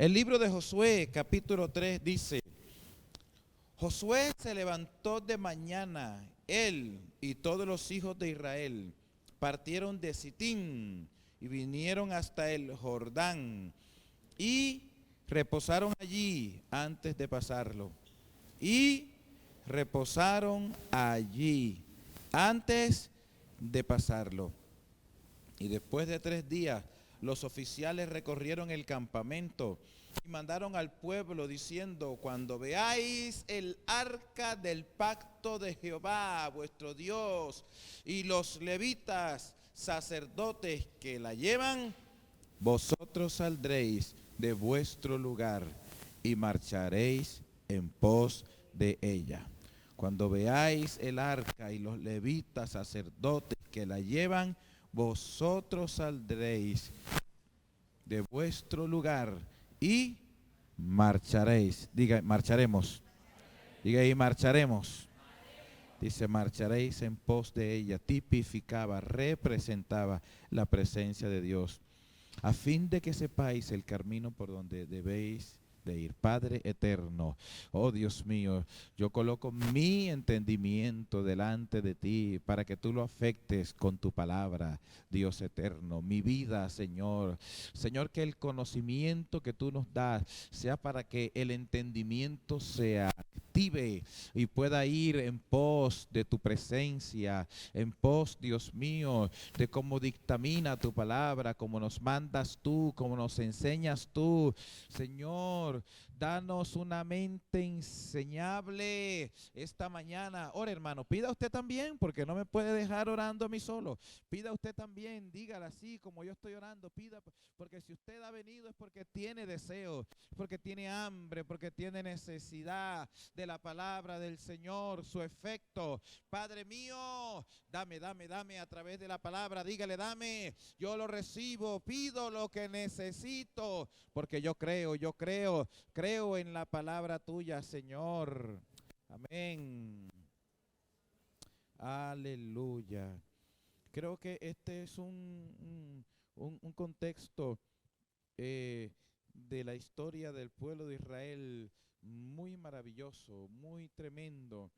El libro de Josué, capítulo 3, dice: Josué se levantó de mañana, él y todos los hijos de Israel, partieron de Sitín y vinieron hasta el Jordán y reposaron allí antes de pasarlo. Y reposaron allí antes de pasarlo. Y después de 3 días, los oficiales recorrieron el campamento y mandaron al pueblo diciendo: cuando veáis el arca del pacto de Jehová, vuestro Dios, y los levitas, sacerdotes que la llevan, vosotros saldréis de vuestro lugar y marcharéis en pos de ella. Cuando veáis el arca y los levitas, sacerdotes que la llevan, vosotros saldréis de vuestro lugar y marcharéis. Diga, marcharemos. Diga, y marcharemos. Dice, marcharéis en pos de ella. Tipificaba, representaba la presencia de Dios, a fin de que sepáis el camino por donde debéis de ir. Padre eterno, oh Dios mío, yo coloco mi entendimiento delante de ti para que tú lo afectes con tu palabra, Dios eterno. Mi vida, Señor, Señor, que el conocimiento que tú nos das sea para que el entendimiento se active y pueda ir en pos de tu presencia, en pos, Dios mío, de cómo dictamina tu palabra, cómo nos mandas tú, cómo nos enseñas tú, Señor. Danos una mente enseñable esta mañana. Ora, hermano, pida usted también, porque no me puede dejar orando a mí solo. Pida usted también, dígala así como yo estoy orando. Pida, porque si usted ha venido es porque tiene deseo, porque tiene hambre, porque tiene necesidad de la palabra del Señor, su efecto. Padre mío, dame a través de la palabra. Dígale, dame, yo lo recibo, pido lo que necesito, porque yo creo en la palabra tuya, Señor. Amén. Aleluya. Creo que este es un contexto de la historia del pueblo de Israel muy maravilloso, muy tremendo,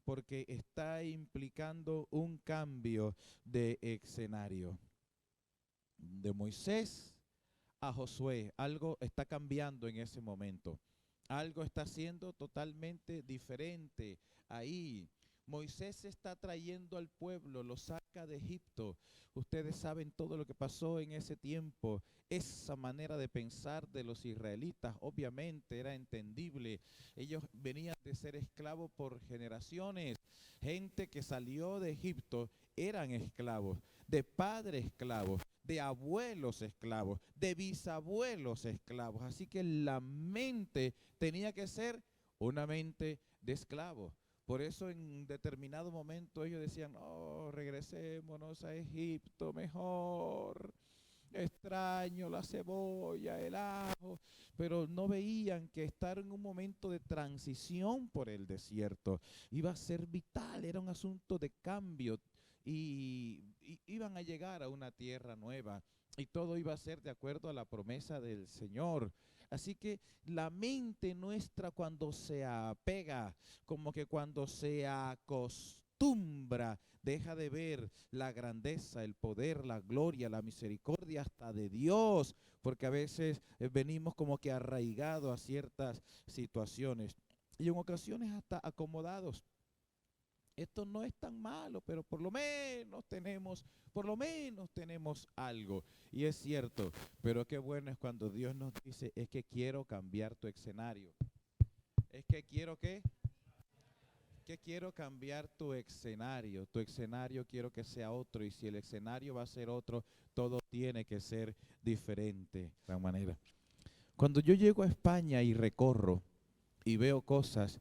porque está implicando un cambio de escenario. De Moisés a Josué, algo está cambiando en ese momento. Algo está siendo totalmente diferente ahí. Moisés está trayendo al pueblo, lo saca de Egipto. Ustedes saben todo lo que pasó en ese tiempo. Esa manera de pensar de los israelitas obviamente era entendible. Ellos venían de ser esclavos por generaciones. Gente que salió de Egipto eran esclavos, de padres esclavos, de abuelos esclavos, de bisabuelos esclavos. Así que la mente tenía que ser una mente de esclavos. Por eso en determinado momento ellos decían: oh, regresémonos a Egipto mejor. Extraño la cebolla, el ajo, pero no veían que estar en un momento de transición por el desierto iba a ser vital, era un asunto de cambio y iban a llegar a una tierra nueva y todo iba a ser de acuerdo a la promesa del Señor. Así que la mente nuestra, cuando se apega, como que cuando se acostumbra, deja de ver la grandeza, el poder, la gloria, la misericordia hasta de Dios, porque a veces venimos como que arraigados a ciertas situaciones y en ocasiones hasta acomodados. Esto no es tan malo, pero por lo menos tenemos algo. Y es cierto, pero qué bueno es cuando Dios nos dice: es que quiero cambiar tu escenario. Es que quiero cambiar tu escenario. Tu escenario quiero que sea otro. Y si el escenario va a ser otro, todo tiene que ser diferente. De gran manera. Cuando yo llego a España y recorro y veo cosas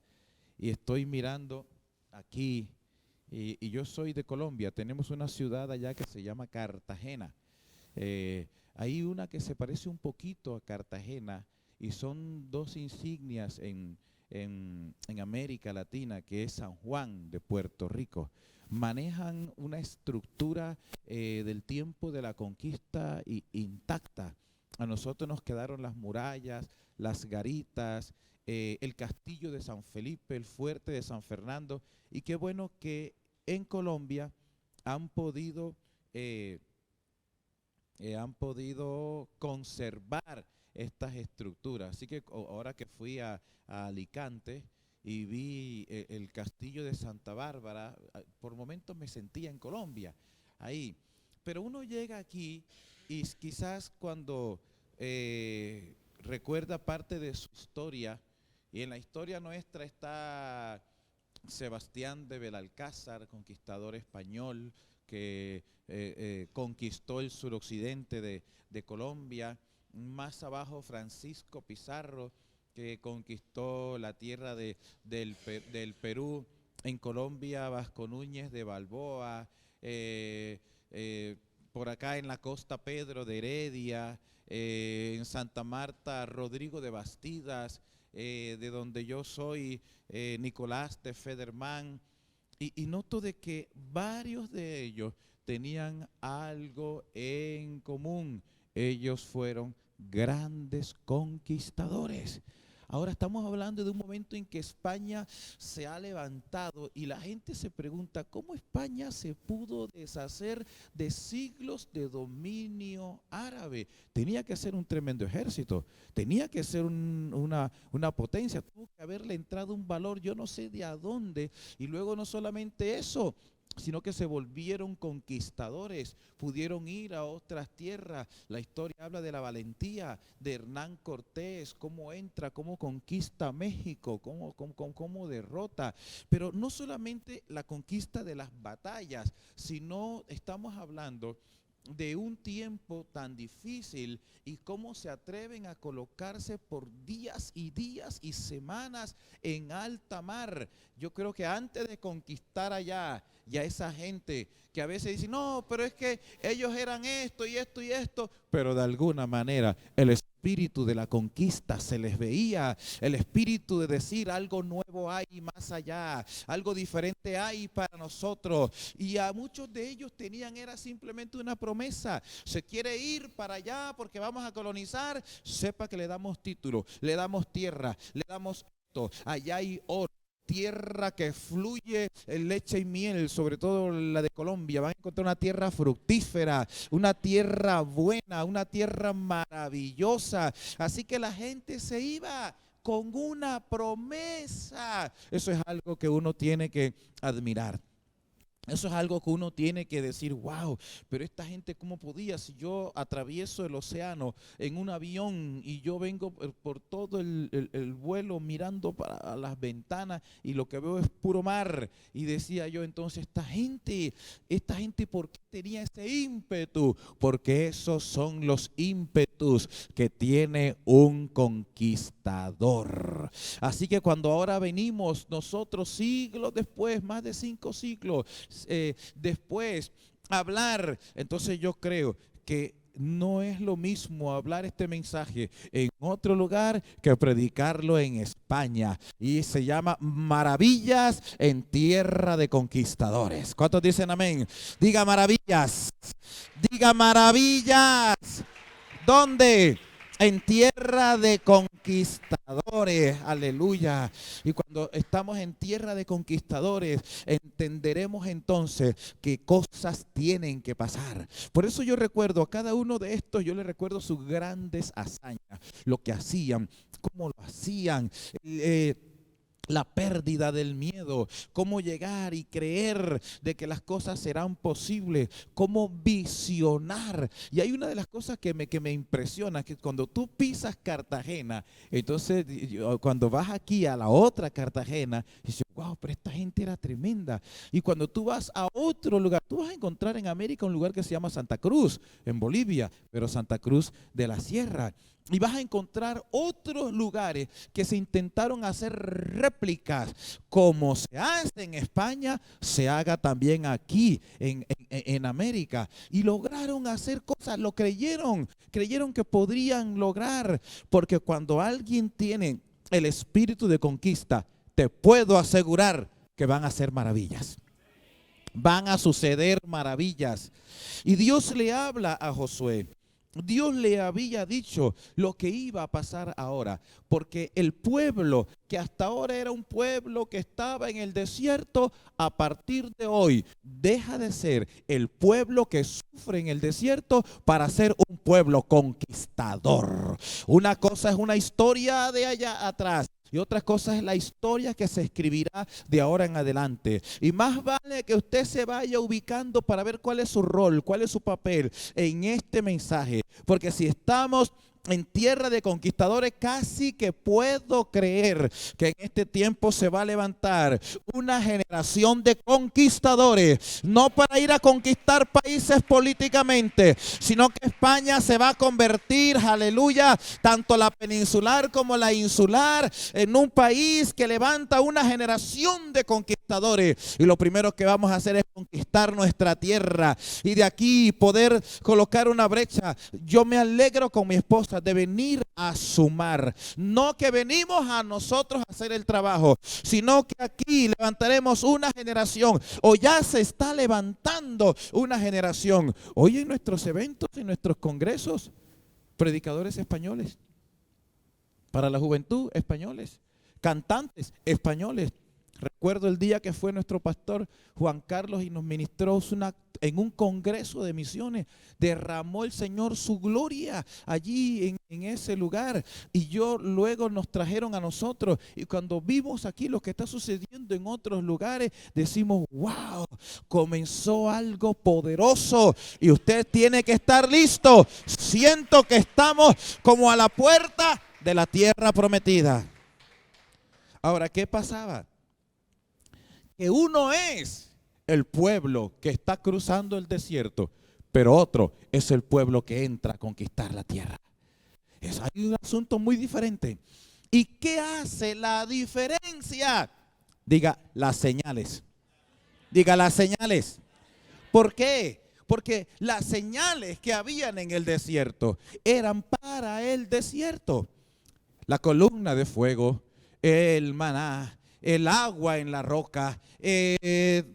y estoy mirando aquí, y yo soy de Colombia, tenemos una ciudad allá que se llama Cartagena. Hay una que se parece un poquito a Cartagena y son dos insignias en América Latina, que es San Juan de Puerto Rico. Manejan una estructura del tiempo de la conquista intacta. A nosotros nos quedaron las murallas, las garitas, el castillo de San Felipe, el fuerte de San Fernando. Y qué bueno que en Colombia han podido conservar estas estructuras. Así que ahora que fui a Alicante y vi el castillo de Santa Bárbara, por momentos me sentía en Colombia, ahí. Pero uno llega aquí y quizás cuando recuerda parte de su historia, y en la historia nuestra está Sebastián de Belalcázar, conquistador español, que conquistó el suroccidente de Colombia. Más abajo Francisco Pizarro, que conquistó la tierra del Perú. En Colombia Vasco Núñez de Balboa. Por acá en la costa Pedro de Heredia. En Santa Marta Rodrigo de Bastidas. De donde yo soy, Nicolás de Federman. Y noto de que varios de ellos tenían algo en común. Ellos fueron grandes conquistadores. Ahora estamos hablando de un momento en que España se ha levantado y la gente se pregunta cómo España se pudo deshacer de siglos de dominio árabe. Tenía que ser un tremendo ejército, tenía que ser una potencia, tuvo que haberle entrado un valor, yo no sé de a dónde, y luego no solamente eso, sino que se volvieron conquistadores, pudieron ir a otras tierras. La historia habla de la valentía de Hernán Cortés, cómo entra, cómo conquista México, cómo derrota. Pero no solamente la conquista de las batallas, sino estamos hablando de un tiempo tan difícil y cómo se atreven a colocarse por días y semanas en alta mar. Yo creo que antes de conquistar allá, ya esa gente que a veces dice, no, pero es que ellos eran esto y esto y esto, pero de alguna manera el espíritu de la conquista se les veía, el espíritu de decir algo nuevo hay más allá, algo diferente hay para nosotros. Y a muchos de ellos era simplemente una promesa: se quiere ir para allá porque vamos a colonizar, sepa que le damos título, le damos tierra, le damos esto, allá hay oro, tierra que fluye en leche y miel, sobre todo la de Colombia. Van a encontrar una tierra fructífera, una tierra buena, una tierra maravillosa. Así que la gente se iba con una promesa. Eso es algo que uno tiene que admirar. Eso es algo que uno tiene que decir, wow, pero esta gente cómo podía, si yo atravieso el océano en un avión y yo vengo por todo el vuelo mirando para las ventanas y lo que veo es puro mar. Y decía yo entonces, esta gente, ¿por qué tenía ese ímpetu? Porque esos son los ímpetus que tiene un conquistador. Así que cuando ahora venimos nosotros siglos después, más de 5 siglos, después hablar, entonces yo creo que no es lo mismo hablar este mensaje en otro lugar que predicarlo en España, y se llama Maravillas en Tierra de Conquistadores. ¿Cuántos dicen amén? Diga maravillas, diga maravillas. ¿Dónde? En tierra de conquistadores, aleluya. Y cuando estamos en tierra de conquistadores, entenderemos entonces que cosas tienen que pasar. Por eso yo recuerdo a cada uno de estos, yo les recuerdo sus grandes hazañas, lo que hacían, cómo lo hacían, la pérdida del miedo, cómo llegar y creer de que las cosas serán posibles, cómo visionar. Y hay una de las cosas que me impresiona, que cuando tú pisas Cartagena, entonces cuando vas aquí a la otra Cartagena, dices, wow, pero esta gente era tremenda. Y cuando tú vas a otro lugar, tú vas a encontrar en América un lugar que se llama Santa Cruz, en Bolivia, pero Santa Cruz de la Sierra. Y vas a encontrar otros lugares que se intentaron hacer réplicas, como se hace en España, se haga también aquí en América. Y lograron hacer cosas, lo creyeron que podrían lograr, porque cuando alguien tiene el espíritu de conquista, te puedo asegurar que van a hacer maravillas. Van a suceder maravillas. Y Dios le habla a Josué. Dios le había dicho lo que iba a pasar ahora, porque el pueblo que hasta ahora era un pueblo que estaba en el desierto, a partir de hoy deja de ser el pueblo que sufre en el desierto para ser un pueblo conquistador. Una cosa es una historia de allá atrás, y otra cosa es la historia que se escribirá de ahora en adelante. Y más vale que usted se vaya ubicando para ver cuál es su rol, cuál es su papel en este mensaje. Porque si estamos en tierra de conquistadores, casi que puedo creer que en este tiempo se va a levantar una generación de conquistadores, no para ir a conquistar países políticamente, sino que España se va a convertir, aleluya, tanto la peninsular como la insular, en un país que levanta una generación de conquistadores. Y lo primero que vamos a hacer es conquistar nuestra tierra y de aquí poder colocar una brecha. Yo me alegro con mi esposa de venir a sumar, no que venimos a nosotros a hacer el trabajo, sino que aquí levantaremos una generación, o ya se está levantando una generación. Hoy en nuestros eventos, en nuestros congresos, predicadores españoles, para la juventud españoles, cantantes españoles. Recuerdo el día que fue nuestro pastor Juan Carlos y nos ministró en un congreso de misiones. Derramó el Señor su gloria allí en ese lugar. Y luego nos trajeron a nosotros. Y cuando vimos aquí lo que está sucediendo en otros lugares, decimos, wow, comenzó algo poderoso. Y usted tiene que estar listo. Siento que estamos como a la puerta de la tierra prometida. Ahora, ¿qué pasaba? Que uno es el pueblo que está cruzando el desierto, pero otro es el pueblo que entra a conquistar la tierra. Hay un asunto muy diferente. ¿Y qué hace la diferencia? Diga, las señales. Diga, las señales. ¿Por qué? Porque las señales que habían en el desierto eran para el desierto. La columna de fuego, el maná, el agua en la roca,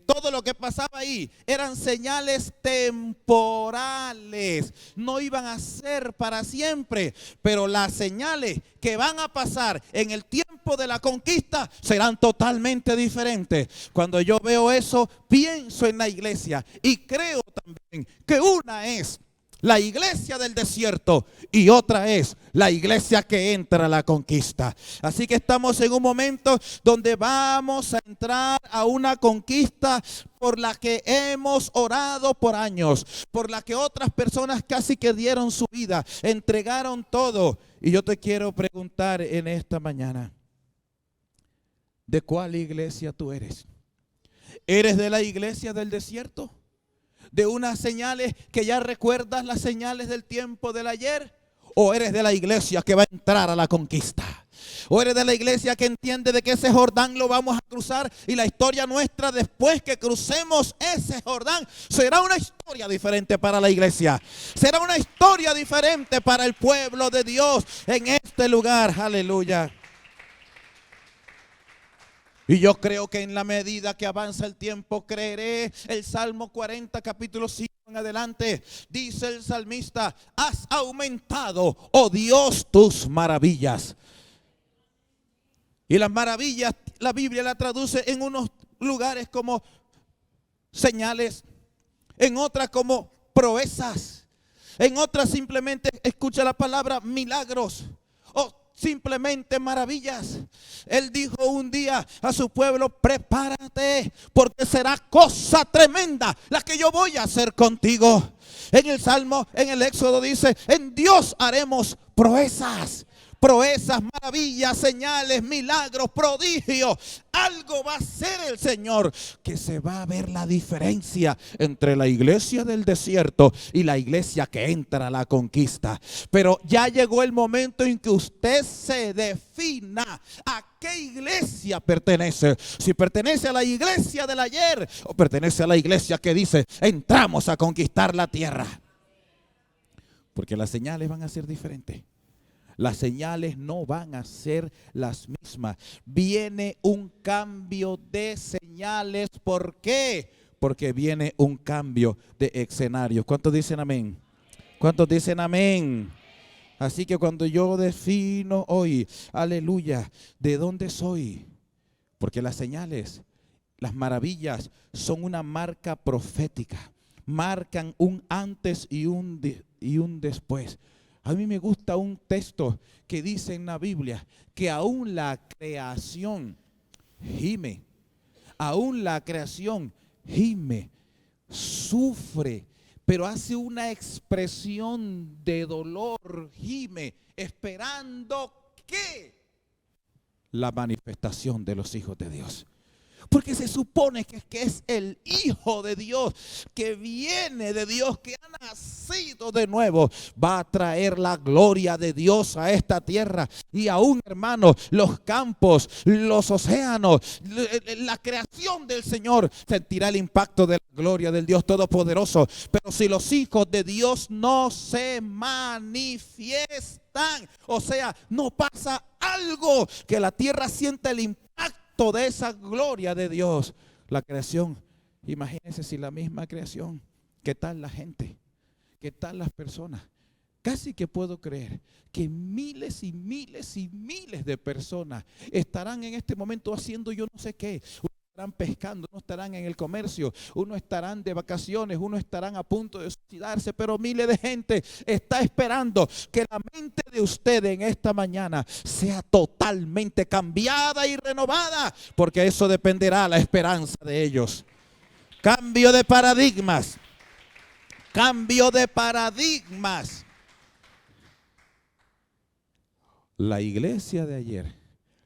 todo lo que pasaba ahí eran señales temporales, no iban a ser para siempre, pero las señales que van a pasar en el tiempo de la conquista serán totalmente diferentes. Cuando yo veo eso, pienso en la iglesia y creo también que una es la iglesia del desierto y otra es la iglesia que entra a la conquista. Así que estamos en un momento donde vamos a entrar a una conquista por la que hemos orado por años, por la que otras personas casi que dieron su vida, entregaron todo. Y yo te quiero preguntar en esta mañana, ¿de cuál iglesia tú eres? ¿Eres de la iglesia del desierto? ¿De unas señales que ya recuerdas las señales del tiempo del ayer? ¿O eres de la iglesia que va a entrar a la conquista? ¿O eres de la iglesia que entiende de que ese Jordán lo vamos a cruzar y la historia nuestra después que crucemos ese Jordán será una historia diferente para la iglesia? Será una historia diferente para el pueblo de Dios en este lugar. Aleluya. Y yo creo que en la medida que avanza el tiempo, creeré. El Salmo 40, capítulo 5 en adelante, dice el salmista: has aumentado, oh Dios, tus maravillas. Y las maravillas, la Biblia la traduce en unos lugares como señales, en otras como proezas, en otras simplemente, escucha la palabra, milagros, o simplemente maravillas. Él dijo un día a su pueblo: prepárate, porque será cosa tremenda la que yo voy a hacer contigo. En el Salmo, en el Éxodo dice: en Dios haremos proezas. Proezas, maravillas, señales, milagros, prodigios. Algo va a hacer el Señor, que se va a ver la diferencia entre la iglesia del desierto y la iglesia que entra a la conquista. Pero ya llegó el momento en que usted se defina a qué iglesia pertenece. Si pertenece a la iglesia del ayer o pertenece a la iglesia que dice: entramos a conquistar la tierra. Porque las señales van a ser diferentes. Las señales no van a ser las mismas. Viene un cambio de señales. ¿Por qué? Porque viene un cambio de escenarios. ¿Cuántos dicen amén? ¿Cuántos dicen amén? Así que cuando yo defino hoy, aleluya, ¿de dónde soy? Porque las señales, las maravillas son una marca profética. Marcan un antes y un después. A mí me gusta un texto que dice en la Biblia que aún la creación gime. Aún la creación gime, sufre, pero hace una expresión de dolor, gime, esperando que la manifestación de los hijos de Dios. Porque se supone que es el Hijo de Dios, que viene de Dios, que ha nacido de nuevo, va a traer la gloria de Dios a esta tierra. Y aún, hermanos, los campos, los océanos, la creación del Señor sentirá el impacto de la gloria del Dios Todopoderoso. Pero si los hijos de Dios no se manifiestan, o sea, no pasa algo que la tierra sienta el impacto de esa gloria de Dios, la creación, imagínense si la misma creación, ¿qué tal la gente? ¿Qué tal las personas? Casi que puedo creer que miles y miles y miles de personas estarán en este momento haciendo yo no sé qué. Estarán pescando, unos estarán en el comercio, unos estarán de vacaciones, unos estarán a punto de suicidarse, pero miles de gente está esperando que la mente de usted en esta mañana sea totalmente cambiada y renovada, porque eso dependerá la esperanza de ellos. Cambio de paradigmas. Cambio de paradigmas. La iglesia de ayer,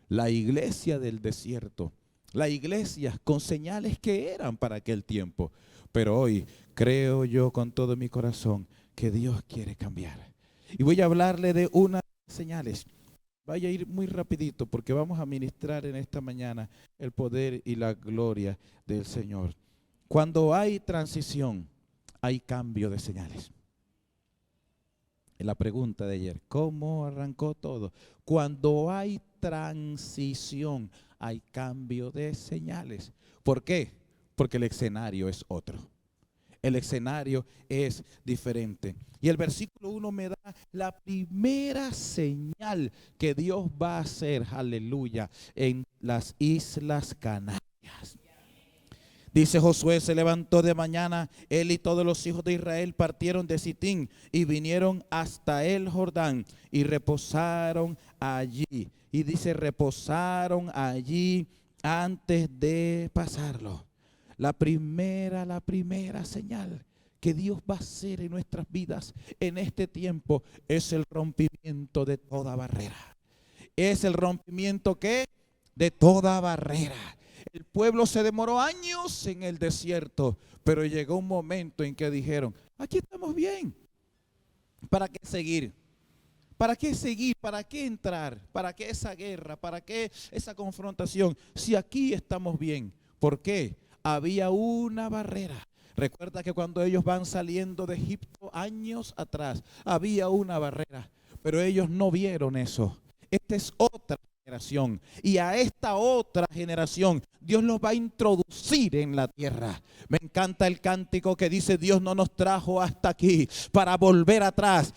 la iglesia del desierto, la iglesia con señales que eran para aquel tiempo. Pero hoy creo yo con todo mi corazón que Dios quiere cambiar. Y voy a hablarle de unas señales. Vaya a ir muy rapidito porque vamos a ministrar en esta mañana el poder y la gloria del Señor. Cuando hay transición, hay cambio de señales. En la pregunta de ayer, ¿cómo arrancó todo? Cuando hay transición, hay cambio de señales. ¿Por qué? Porque el escenario es otro. El escenario es diferente. Y el versículo 1 me da la primera señal que Dios va a hacer, aleluya, en las Islas Canarias. Dice Josué, se levantó de mañana, él y todos los hijos de Israel partieron de Sitín y vinieron hasta el Jordán y reposaron allí. Y dice, reposaron allí antes de pasarlo. La primera señal que Dios va a hacer en nuestras vidas en este tiempo es el rompimiento de toda barrera. Es el rompimiento ¿qué? De toda barrera. El pueblo se demoró años en el desierto, pero llegó un momento en que dijeron, aquí estamos bien. ¿Para qué seguir? ¿Para qué seguir? ¿Para qué entrar? ¿Para qué esa guerra? ¿Para qué esa confrontación? Si aquí estamos bien. ¿Por qué? Había una barrera. Recuerda que cuando ellos van saliendo de Egipto años atrás, había una barrera, pero ellos no vieron eso. Esta es otra generación, y a esta otra generación Dios los va a introducir en la tierra. Me encanta el cántico que dice, Dios no nos trajo hasta aquí para volver atrás,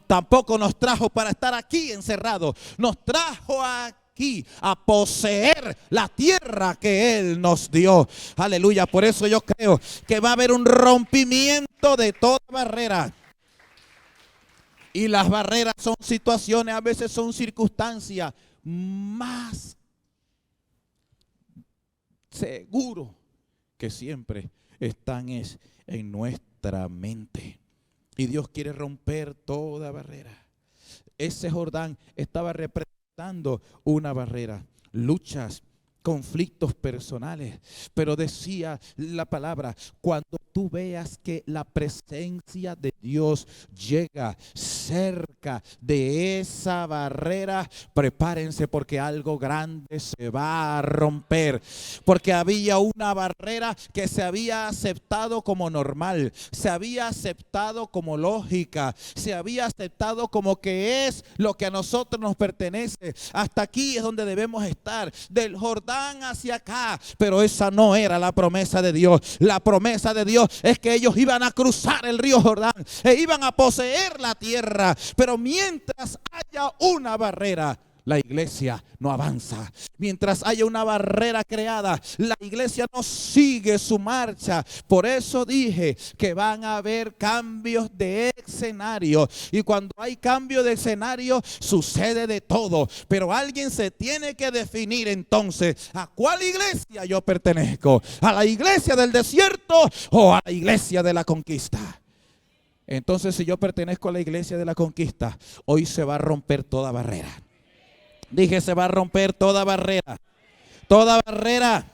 tampoco nos trajo para estar aquí encerrados, nos trajo aquí a poseer la tierra que Él nos dio. Aleluya. Por eso yo creo que va a haber un rompimiento de toda barrera. Y las barreras son situaciones, a veces son circunstancias. Más seguro que siempre están en nuestra mente. Y Dios quiere romper toda barrera. Ese Jordán estaba representando una barrera, luchas, conflictos personales, pero decía la palabra, cuando tú veas que la presencia de Dios llega cerca cerca de esa barrera, prepárense porque algo grande se va a romper. Porque había una barrera que se había aceptado como normal, se había aceptado como lógica, se había aceptado como que es lo que a nosotros nos pertenece. Hasta aquí es donde debemos estar, del Jordán hacia acá. Pero esa no era la promesa de Dios. La promesa de Dios es que ellos iban a cruzar el río Jordán e iban a poseer la tierra. Pero mientras haya una barrera, la iglesia no avanza. Mientras haya una barrera creada, la iglesia no sigue su marcha. Por eso dije que van a haber cambios de escenario. Y cuando hay cambio de escenario, sucede de todo. Pero alguien se tiene que definir entonces a cuál iglesia yo pertenezco. ¿A la iglesia del desierto o a la iglesia de la conquista? Entonces, si yo pertenezco a la iglesia de la conquista, hoy se va a romper toda barrera. Dije, se va a romper toda barrera. Toda barrera.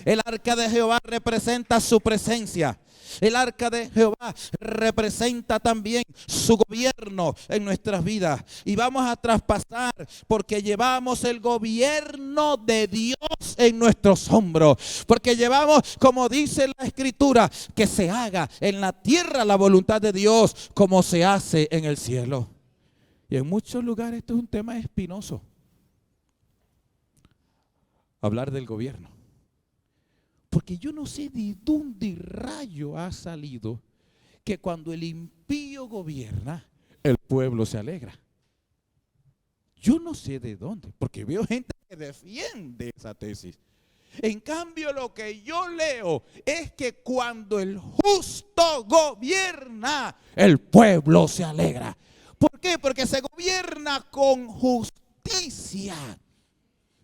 El arca de Jehová representa su presencia. El arca de Jehová representa también su gobierno en nuestras vidas. Y vamos a traspasar porque llevamos el gobierno de Dios en nuestros hombros. Porque llevamos, como dice la Escritura, que se haga en la tierra la voluntad de Dios como se hace en el cielo. Y en muchos lugares esto es un tema espinoso. Hablar del gobierno. Porque yo no sé de dónde rayo ha salido que cuando el impío gobierna, el pueblo se alegra. Yo no sé de dónde, porque veo gente que defiende esa tesis. En cambio, lo que yo leo es que cuando el justo gobierna, el pueblo se alegra. ¿Por qué? Porque se gobierna con justicia.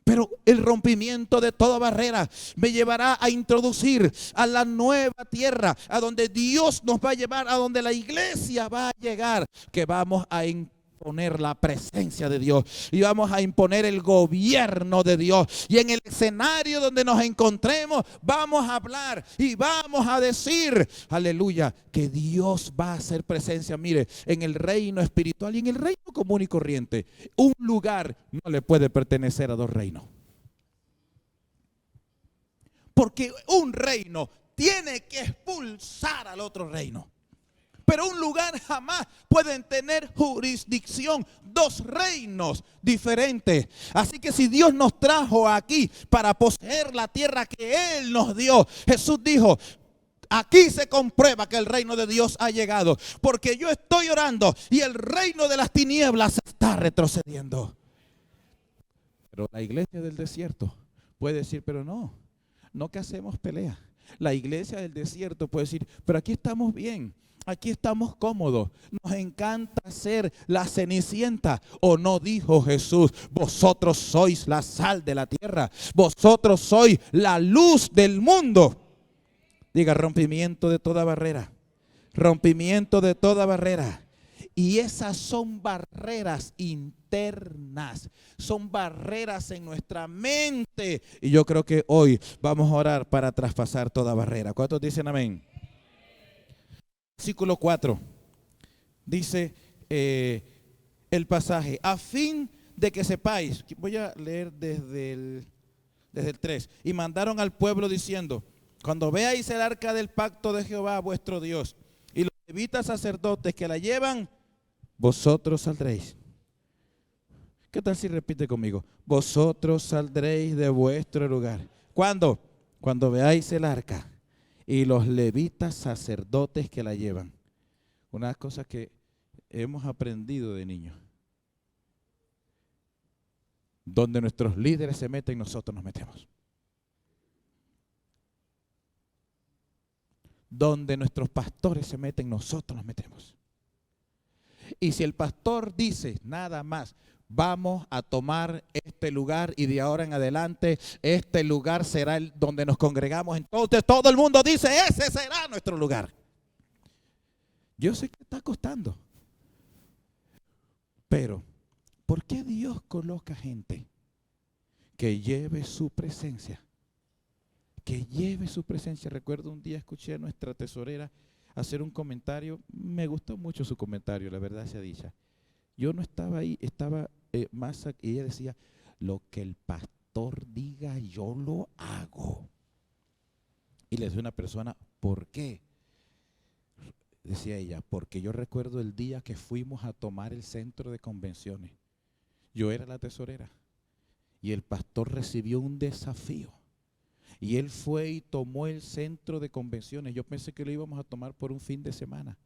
Pero el rompimiento de toda barrera me llevará a introducir a la nueva tierra, a donde Dios nos va a llevar, a donde la iglesia va a llegar, que vamos a imponer la presencia de Dios y vamos a imponer el gobierno de Dios. Y en el escenario donde nos encontremos, vamos a hablar y vamos a decir, aleluya, que Dios va a hacer presencia. Mire, en el reino espiritual y en el reino común y corriente, un lugar no le puede pertenecer a dos reinos. Porque un reino tiene que expulsar al otro reino. Pero un lugar jamás pueden tener jurisdicción dos reinos diferentes. Así que si Dios nos trajo aquí para poseer la tierra que Él nos dio, Jesús dijo, aquí se comprueba que el reino de Dios ha llegado. Porque yo estoy orando y el reino de las tinieblas está retrocediendo. Pero la iglesia del desierto puede decir, pero no que hacemos pelea. La iglesia del desierto puede decir, pero aquí estamos bien. Aquí estamos cómodos. Nos encanta ser la cenicienta. ¿O no dijo Jesús, vosotros sois la sal de la tierra? Vosotros sois la luz del mundo. Diga, rompimiento de toda barrera. Rompimiento de toda barrera. Y esas son barreras internas, son barreras en nuestra mente. Y yo creo que hoy vamos a orar para traspasar toda barrera. ¿Cuántos dicen amén? Versículo 4 dice el pasaje, a fin de que sepáis, voy a leer desde el 3, y mandaron al pueblo diciendo, cuando veáis el arca del pacto de Jehová vuestro Dios y los levitas sacerdotes que la llevan, vosotros saldréis. ¿Qué tal si repite conmigo? Vosotros saldréis de vuestro lugar. ¿Cuándo? Cuando veáis el arca y los levitas sacerdotes que la llevan. Una de las cosas que hemos aprendido de niños. Donde nuestros líderes se meten, nosotros nos metemos. Donde nuestros pastores se meten, nosotros nos metemos. Y si el pastor dice nada más, vamos a tomar este lugar y de ahora en adelante este lugar será el donde nos congregamos, entonces todo el mundo dice, ese será nuestro lugar. Yo sé que está costando, pero ¿por qué Dios coloca gente que lleve su presencia? Que lleve su presencia. Recuerdo un día escuché a nuestra tesorera hacer un comentario, me gustó mucho su comentario, la verdad sea dicha. Yo no estaba ahí, estaba y ella decía, lo que el pastor diga, yo lo hago. Y le decía a una persona, ¿por qué? Decía ella, porque yo recuerdo el día que fuimos a tomar el centro de convenciones. Yo era la tesorera y el pastor recibió un desafío. Y él fue y tomó el centro de convenciones. Yo pensé que lo íbamos a tomar por un fin de semana.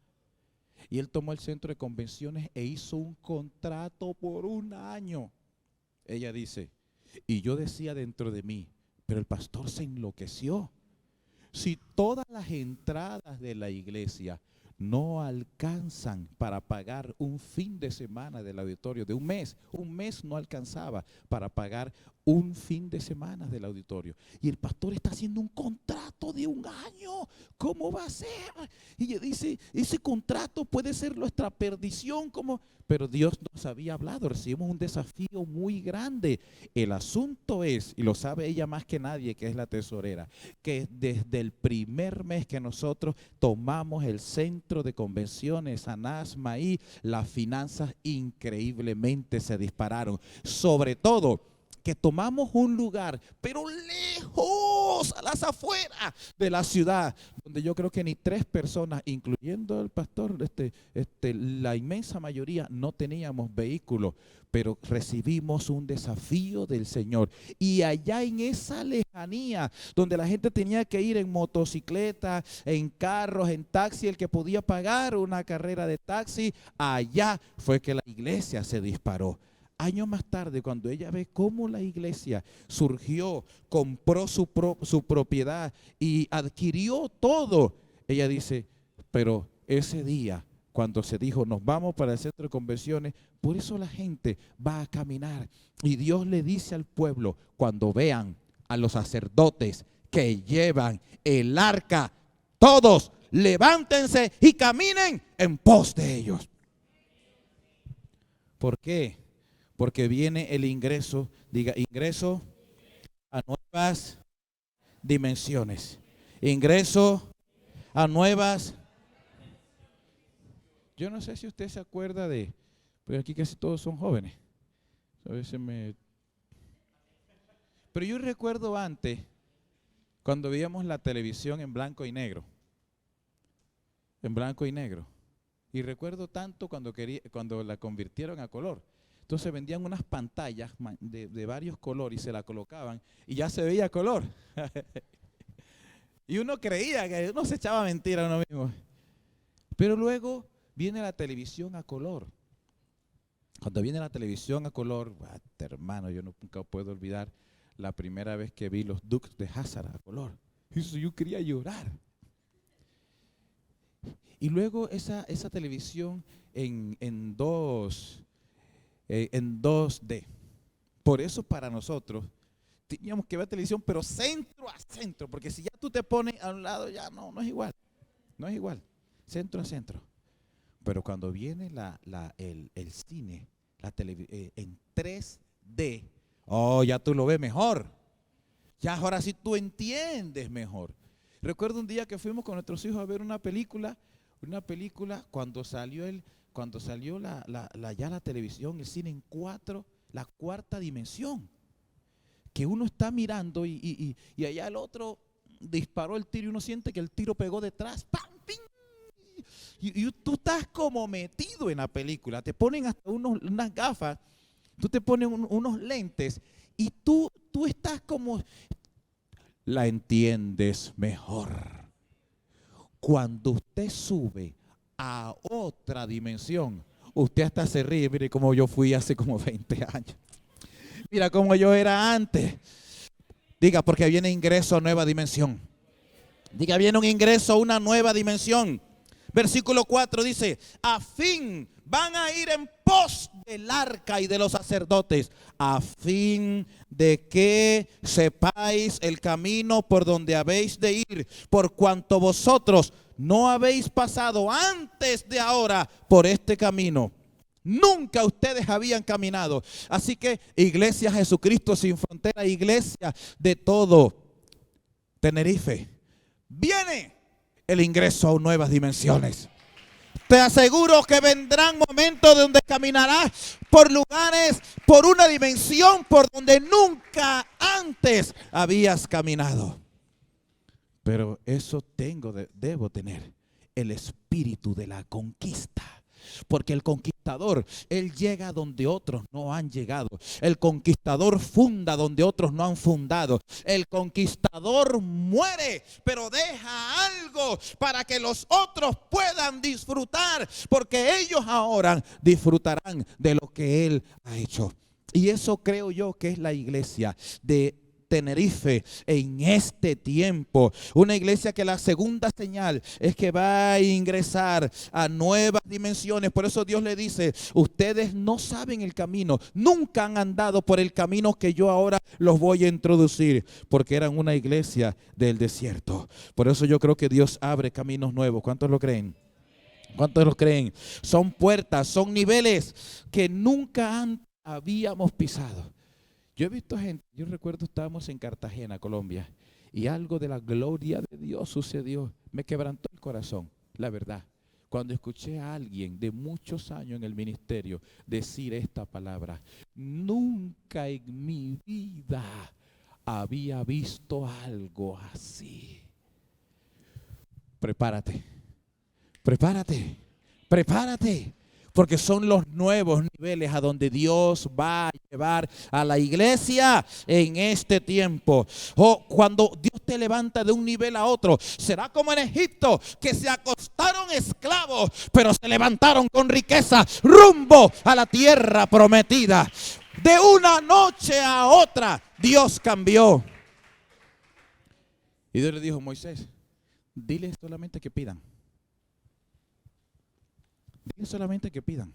Y él tomó el centro de convenciones e hizo un contrato por un año. Ella dice, y yo decía dentro de mí, pero el pastor se enloqueció. Si todas las entradas de la iglesia no alcanzan para pagar un fin de semana del auditorio de un mes no alcanzaba para pagar un fin de semana del auditorio. Y el pastor está haciendo un contrato de un año. ¿Cómo va a ser? Y ella dice, ese contrato puede ser nuestra perdición. ¿Cómo? Pero Dios nos había hablado, recibimos un desafío muy grande. El asunto es, y lo sabe ella más que nadie, que es la tesorera, que desde el primer mes que nosotros tomamos el centro de convenciones, Anás, Maí, las finanzas increíblemente se dispararon. Sobre todo, que tomamos un lugar, pero lejos, a las afueras de la ciudad, donde yo creo que ni 3 personas, incluyendo el pastor, la inmensa mayoría no teníamos vehículo, pero recibimos un desafío del Señor. Y allá en esa lejanía, donde la gente tenía que ir en motocicleta, en carros, en taxi, el que podía pagar una carrera de taxi, allá fue que la iglesia se disparó. Años más tarde, cuando ella ve cómo la iglesia surgió, compró su propiedad y adquirió todo, ella dice, pero ese día, cuando se dijo, nos vamos para el centro de convenciones, por eso la gente va a caminar. Y Dios le dice al pueblo, cuando vean a los sacerdotes que llevan el arca, todos levántense y caminen en pos de ellos. ¿Por qué? Porque viene el ingreso, diga, ingreso a nuevas dimensiones. Ingreso a nuevas. Yo no sé si usted se acuerda de, pero aquí casi todos son jóvenes. A veces Pero yo recuerdo antes, cuando veíamos la televisión en blanco y negro. En blanco y negro. Y recuerdo tanto cuando la convirtieron a color. Entonces vendían unas pantallas de varios colores y se la colocaban y ya se veía color. Y uno creía que uno se echaba mentira a uno mismo. Pero luego viene la televisión a color. Cuando viene la televisión a color, hermano, yo nunca puedo olvidar la primera vez que vi los Dukes de Hazzard a color. Eso yo quería llorar. Y luego esa televisión en 2D. Por eso para nosotros teníamos que ver televisión, pero centro a centro, porque si ya tú te pones a un lado, ya no es igual. No es igual, centro a centro. Pero cuando viene el cine, en 3D, ya tú lo ves mejor. Ya ahora sí tú entiendes mejor. Recuerdo un día que fuimos con nuestros hijos a ver una película cuando salió ya la televisión, el cine en 4, la cuarta dimensión, que uno está mirando y allá el otro disparó el tiro y uno siente que el tiro pegó detrás, ¡pam! ¡Ping! Y tú estás como metido en la película, te ponen hasta unas gafas, tú te pones unos lentes y tú estás como, la entiendes mejor. Cuando usted sube a otra dimensión, usted hasta se ríe. Mire cómo yo fui hace como 20 años. Mira cómo yo era antes. Diga, porque viene ingreso a nueva dimensión. Diga, viene un ingreso a una nueva dimensión. Versículo 4 dice, a fin van a ir en pos del arca y de los sacerdotes, a fin de que sepáis el camino por donde habéis de ir, por cuanto vosotros no habéis pasado antes de ahora por este camino. Nunca ustedes habían caminado. Así que Iglesia Jesucristo Sin Frontera, iglesia de todo Tenerife, viene el ingreso a nuevas dimensiones. Te aseguro que vendrán momentos donde caminarás por lugares, por una dimensión por donde nunca antes habías caminado. Pero eso debo tener el espíritu de la conquista. Porque el conquistador, él llega donde otros no han llegado. El conquistador funda donde otros no han fundado. El conquistador muere, pero deja algo para que los otros puedan disfrutar. Porque ellos ahora disfrutarán de lo que él ha hecho. Y eso creo yo que es la iglesia de Tenerife en este tiempo. Una iglesia que la segunda señal es que va a ingresar a nuevas dimensiones. Por eso Dios le dice, ustedes no saben el camino, nunca han andado por el camino que yo ahora los voy a introducir, porque eran una iglesia del desierto. Por eso yo creo que Dios abre caminos nuevos. ¿Cuántos lo creen? ¿Cuántos lo creen? Son puertas, son niveles que nunca antes habíamos pisado. Yo he visto gente, yo recuerdo estábamos en Cartagena, Colombia, y algo de la gloria de Dios sucedió. Me quebrantó el corazón, la verdad. Cuando escuché a alguien de muchos años en el ministerio decir esta palabra, nunca en mi vida había visto algo así. Prepárate, prepárate, prepárate. Porque son los nuevos niveles a donde Dios va a llevar a la iglesia en este tiempo. Cuando Dios te levanta de un nivel a otro, será como en Egipto, que se acostaron esclavos, pero se levantaron con riqueza rumbo a la tierra prometida. De una noche a otra, Dios cambió. Y Dios le dijo a Moisés, dile solamente que pidan. Dile solamente que pidan.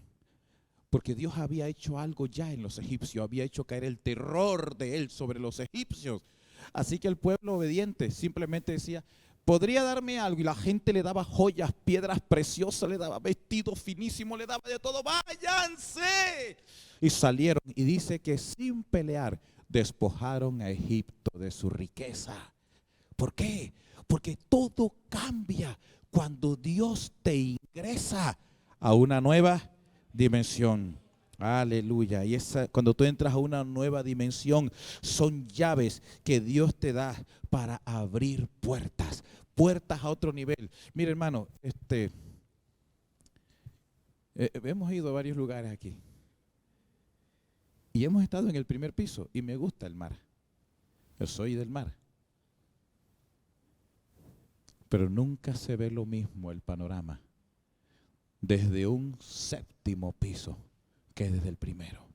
Porque Dios había hecho algo ya en los egipcios. Había hecho caer el terror de él sobre los egipcios. Así que el pueblo obediente simplemente decía, ¿podría darme algo? Y la gente le daba joyas, piedras preciosas, le daba vestidos finísimos, le daba de todo. ¡Váyanse! Y salieron. Y dice que sin pelear despojaron a Egipto de su riqueza. ¿Por qué? Porque todo cambia cuando Dios te ingresa a una nueva dimensión. Aleluya. Y cuando tú entras a una nueva dimensión, son llaves que Dios te da para abrir puertas. Puertas a otro nivel. Mire, hermano, hemos ido a varios lugares aquí. Y hemos estado en el primer piso. Y me gusta el mar. Yo soy del mar. Pero nunca se ve lo mismo el panorama desde un séptimo piso que desde el primero.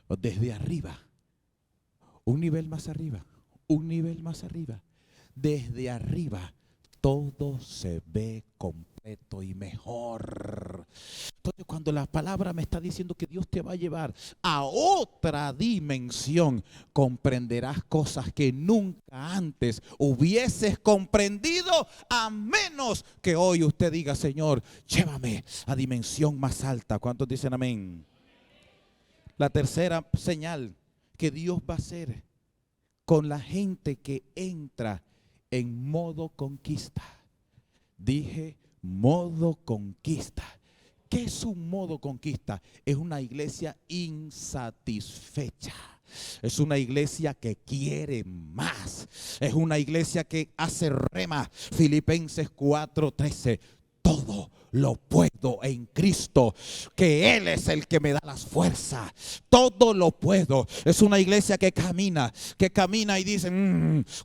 O desde arriba, un nivel más arriba, un nivel más arriba. Desde arriba todo se ve completo y mejor. Entonces, cuando la palabra me está diciendo que Dios te va a llevar a otra dimensión, comprenderás cosas que nunca antes hubieses comprendido, a menos que hoy usted diga, Señor, llévame a dimensión más alta. ¿Cuántos dicen amén? La tercera señal que Dios va a hacer con la gente que entra en modo conquista. Dije modo conquista. ¿Qué es un modo conquista? Es una iglesia insatisfecha. Es una iglesia que quiere más. Es una iglesia que hace rema. Filipenses 4:13. Todo lo puedo en Cristo, que Él es el que me da las fuerzas. Todo lo puedo. Es una iglesia que camina y dice,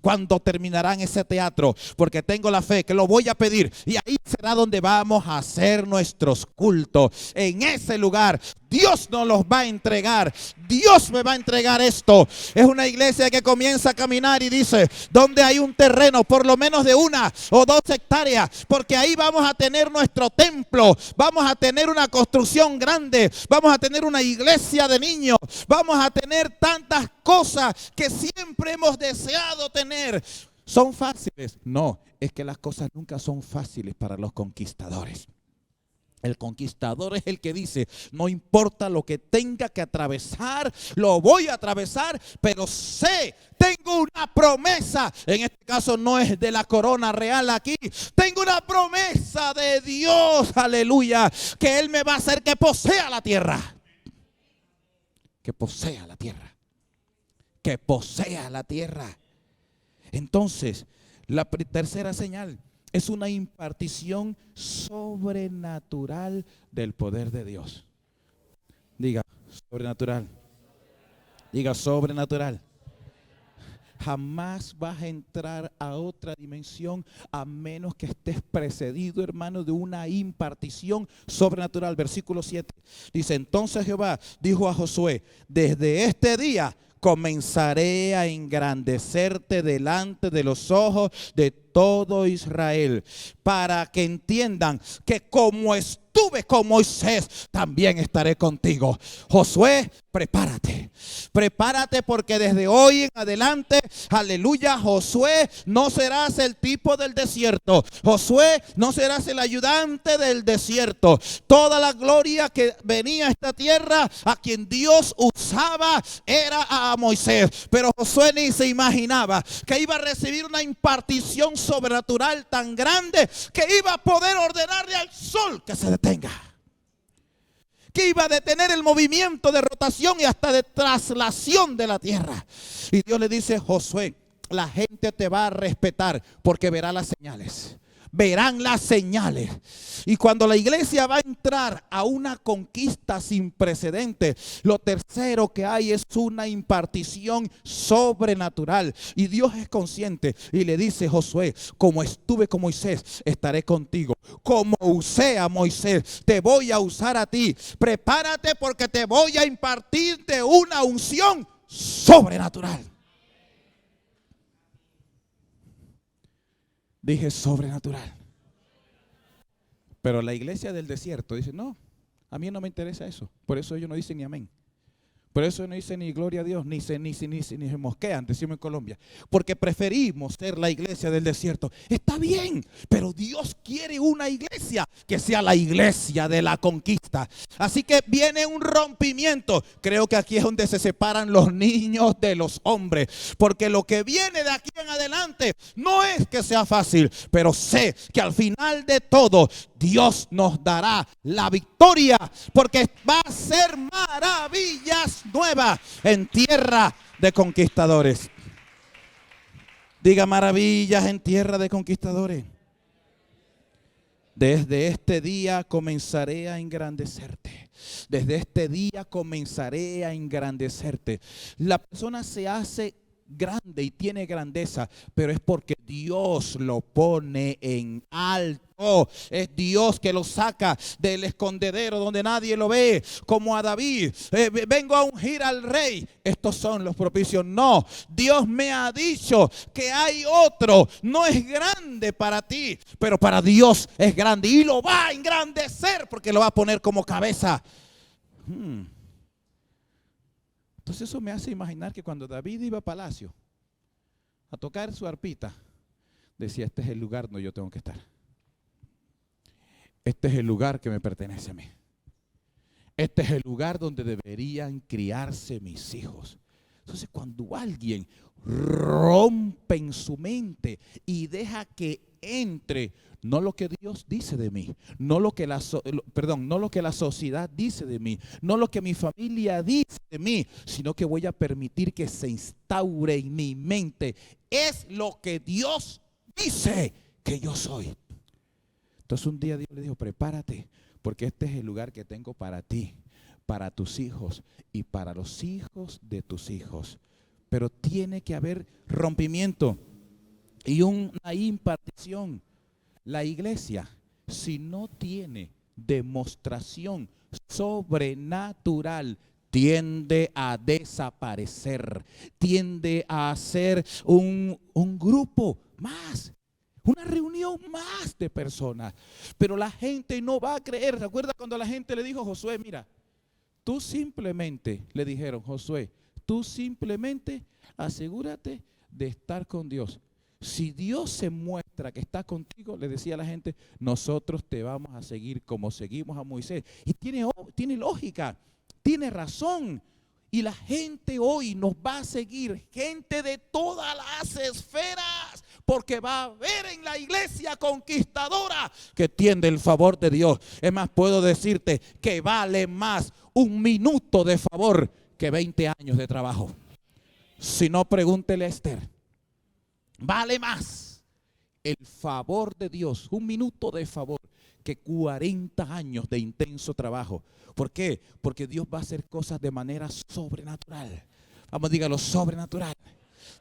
¿cuándo terminarán ese teatro? Porque tengo la fe que lo voy a pedir. Y ahí será donde vamos a hacer nuestros cultos. En ese lugar Dios nos los va a entregar. Dios me va a entregar esto. Es una iglesia que comienza a caminar y dice, donde hay un terreno por lo menos de 1 o 2 hectáreas, porque ahí vamos a tener nuestro templo, vamos a tener una construcción grande, vamos a tener una iglesia de niños, vamos a tener tantas cosas que siempre hemos deseado tener. ¿Son fáciles? No, es que las cosas nunca son fáciles para los conquistadores. El conquistador es el que dice, no importa lo que tenga que atravesar, lo voy a atravesar, pero sé, tengo una promesa. En este caso no es de la corona real aquí. Tengo una promesa de Dios, aleluya, que Él me va a hacer que posea la tierra. Que posea la tierra. Que posea la tierra. Entonces, la tercera señal es una impartición sobrenatural del poder de Dios. Diga, sobrenatural. Diga, sobrenatural. Jamás vas a entrar a otra dimensión a menos que estés precedido, hermano, de una impartición sobrenatural. Versículo 7. Dice, entonces Jehová dijo a Josué, desde este día comenzaré a engrandecerte delante de los ojos de todo Israel, para que entiendan que como estuve con Moisés, también estaré contigo. Josué, prepárate. Prepárate porque desde hoy en adelante, aleluya, Josué, no serás el tipo del desierto. Josué, no serás el ayudante del desierto. Toda la gloria que venía a esta tierra, a quien Dios usaba, era a Moisés. Pero Josué ni se imaginaba que iba a recibir una impartición sobrenatural tan grande que iba a poder ordenarle al sol que se detenga, que iba a detener el movimiento de rotación y hasta de traslación de la tierra. Y Dios le dice, Josué, la gente te va a respetar porque verá las señales. Verán las señales. Y cuando la iglesia va a entrar a una conquista sin precedentes, lo tercero que hay es una impartición sobrenatural. Y Dios es consciente y le dice, Josué, como estuve con Moisés, estaré contigo. Como usé a Moisés, te voy a usar a ti. Prepárate porque te voy a impartirte una unción sobrenatural. Dije sobrenatural. Pero la iglesia del desierto dice, no, a mí no me interesa eso. Por eso ellos no dicen ni amén. Por eso no dicen ni gloria a Dios, ni se mosquean, decimos en Colombia. Porque preferimos ser la iglesia del desierto. Está bien, pero Dios quiere una iglesia que sea la iglesia de la conquista. Así que viene un rompimiento. Creo que aquí es donde se separan los niños de los hombres. Porque lo que viene de aquí en adelante no es que sea fácil, pero sé que al final de todo Dios nos dará la victoria, porque va a ser maravillas nuevas en tierra de conquistadores. Diga, maravillas en tierra de conquistadores. Desde este día comenzaré a engrandecerte. Desde este día comenzaré a engrandecerte. La persona se hace grande y tiene grandeza, pero es porque Dios lo pone en alto. Es Dios que lo saca del escondedero donde nadie lo ve, como a David. Vengo a ungir al rey. Estos son los propicios. No, Dios me ha dicho que hay otro. No es grande para ti, pero para Dios es grande y lo va a engrandecer porque lo va a poner como cabeza. Entonces eso me hace imaginar que cuando David iba a palacio a tocar su arpita, decía, este es el lugar donde yo tengo que estar. Este es el lugar que me pertenece a mí. Este es el lugar donde deberían criarse mis hijos. Entonces cuando alguien rompe en su mente y deja que entre no lo que Dios dice de mí, no lo que la sociedad dice de mí, no lo que mi familia dice de mí, sino que voy a permitir que se instaure en mi mente, es lo que Dios dice que yo soy. Entonces un día Dios le dijo, prepárate, porque este es el lugar que tengo para ti, para tus hijos y para los hijos de tus hijos. Pero tiene que haber rompimiento y una impartición. La iglesia, si no tiene demostración sobrenatural, tiende a desaparecer, tiende a ser un grupo más, una reunión más de personas. Pero la gente no va a creer. ¿Se acuerda cuando la gente le dijo a Josué, mira, tú simplemente, le dijeron, Josué, tú simplemente asegúrate de estar con Dios. Si Dios se muestra diestra que está contigo, le decía a la gente, nosotros te vamos a seguir como seguimos a Moisés. Y tiene lógica, tiene razón. Y la gente hoy nos va a seguir, gente de todas las esferas, porque va a haber en la iglesia conquistadora que tiende el favor de Dios. Es más, puedo decirte que vale más un minuto de favor que 20 años de trabajo. Si no, pregúntele a Esther. Vale más el favor de Dios, un minuto de favor, que 40 años de intenso trabajo. ¿Por qué? Porque Dios va a hacer cosas de manera sobrenatural. Vamos, dígalo, sobrenatural.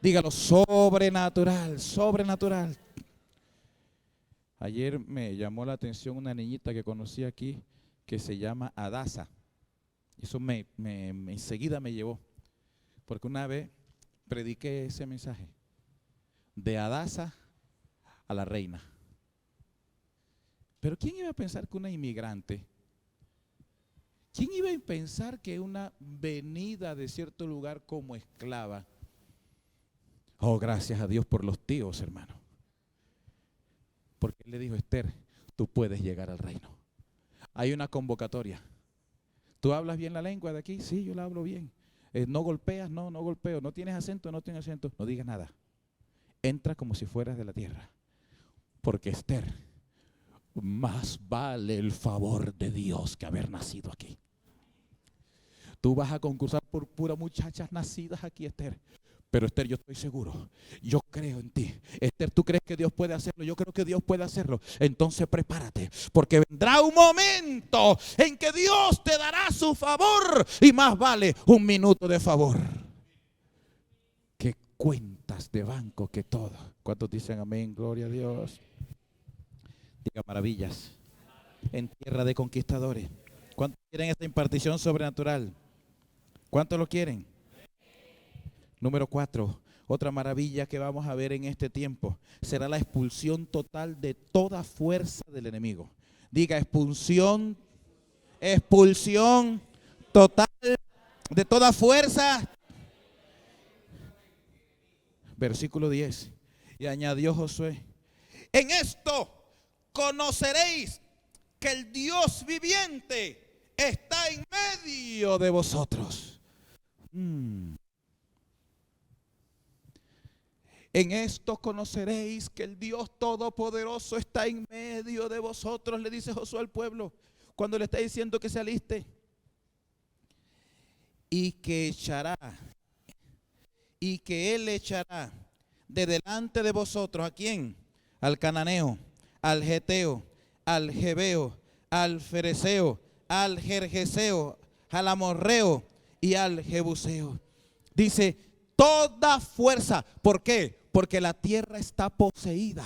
Dígalo, sobrenatural, sobrenatural. Ayer me llamó la atención una niñita que conocí aquí que se llama Adasa. Eso enseguida me llevó. Porque una vez prediqué ese mensaje. De Adasa a la reina. Pero ¿quién iba a pensar que una inmigrante, quién iba a pensar que una venida de cierto lugar como esclava? Oh, gracias a Dios por los tíos, hermano. Porque él le dijo, Esther, tú puedes llegar al reino. Hay una convocatoria. ¿Tú hablas bien la lengua de aquí? Sí, yo la hablo bien. ¿No golpeas? No, no golpeo. ¿No tienes acento? No tienes acento. No digas nada. Entra como si fueras de la tierra. Porque Esther, más vale el favor de Dios que haber nacido aquí. Tú vas a concursar por puras muchachas nacidas aquí, Esther. Pero Esther, yo estoy seguro, yo creo en ti. Esther, ¿tú crees que Dios puede hacerlo? Yo creo que Dios puede hacerlo. Entonces prepárate, porque vendrá un momento en que Dios te dará su favor. Y más vale un minuto de favor que cuentas de banco que todo. ¿Cuántos dicen amén? Gloria a Dios. Diga maravillas. En tierra de conquistadores. ¿Cuántos quieren esta impartición sobrenatural? ¿Cuántos lo quieren? Número 4, otra maravilla que vamos a ver en este tiempo será la expulsión total de toda fuerza del enemigo. Diga expulsión total de toda fuerza. Versículo 10. Y añadió Josué, en esto conoceréis que el Dios viviente está en medio de vosotros. En esto conoceréis que el Dios Todopoderoso está en medio de vosotros, le dice Josué al pueblo, cuando le está diciendo que se aliste. Y que Él echará de delante de vosotros, ¿a quién? Al cananeo, al geteo, al jebeo, al fereceo, al gergeseo, al amorreo y al jebuseo. Dice, toda fuerza. ¿Por qué? Porque la tierra está poseída.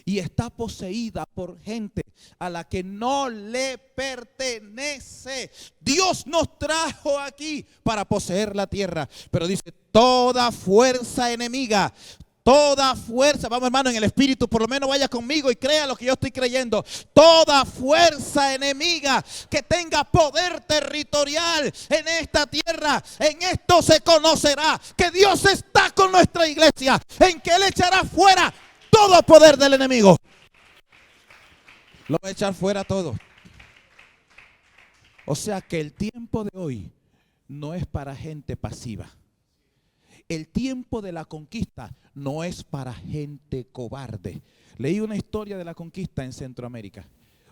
Y está poseída por gente a la que no le pertenece. Dios nos trajo aquí para poseer la tierra. Pero dice, toda fuerza enemiga, toda fuerza, vamos hermano en el espíritu, por lo menos vaya conmigo y crea lo que yo estoy creyendo. Toda fuerza enemiga que tenga poder territorial en esta tierra, en esto se conocerá que Dios está con nuestra iglesia, en que Él echará fuera todo poder del enemigo. Lo va a echar fuera todo. O sea que el tiempo de hoy no es para gente pasiva. El tiempo de la conquista no es para gente cobarde. Leí una historia de la conquista en Centroamérica.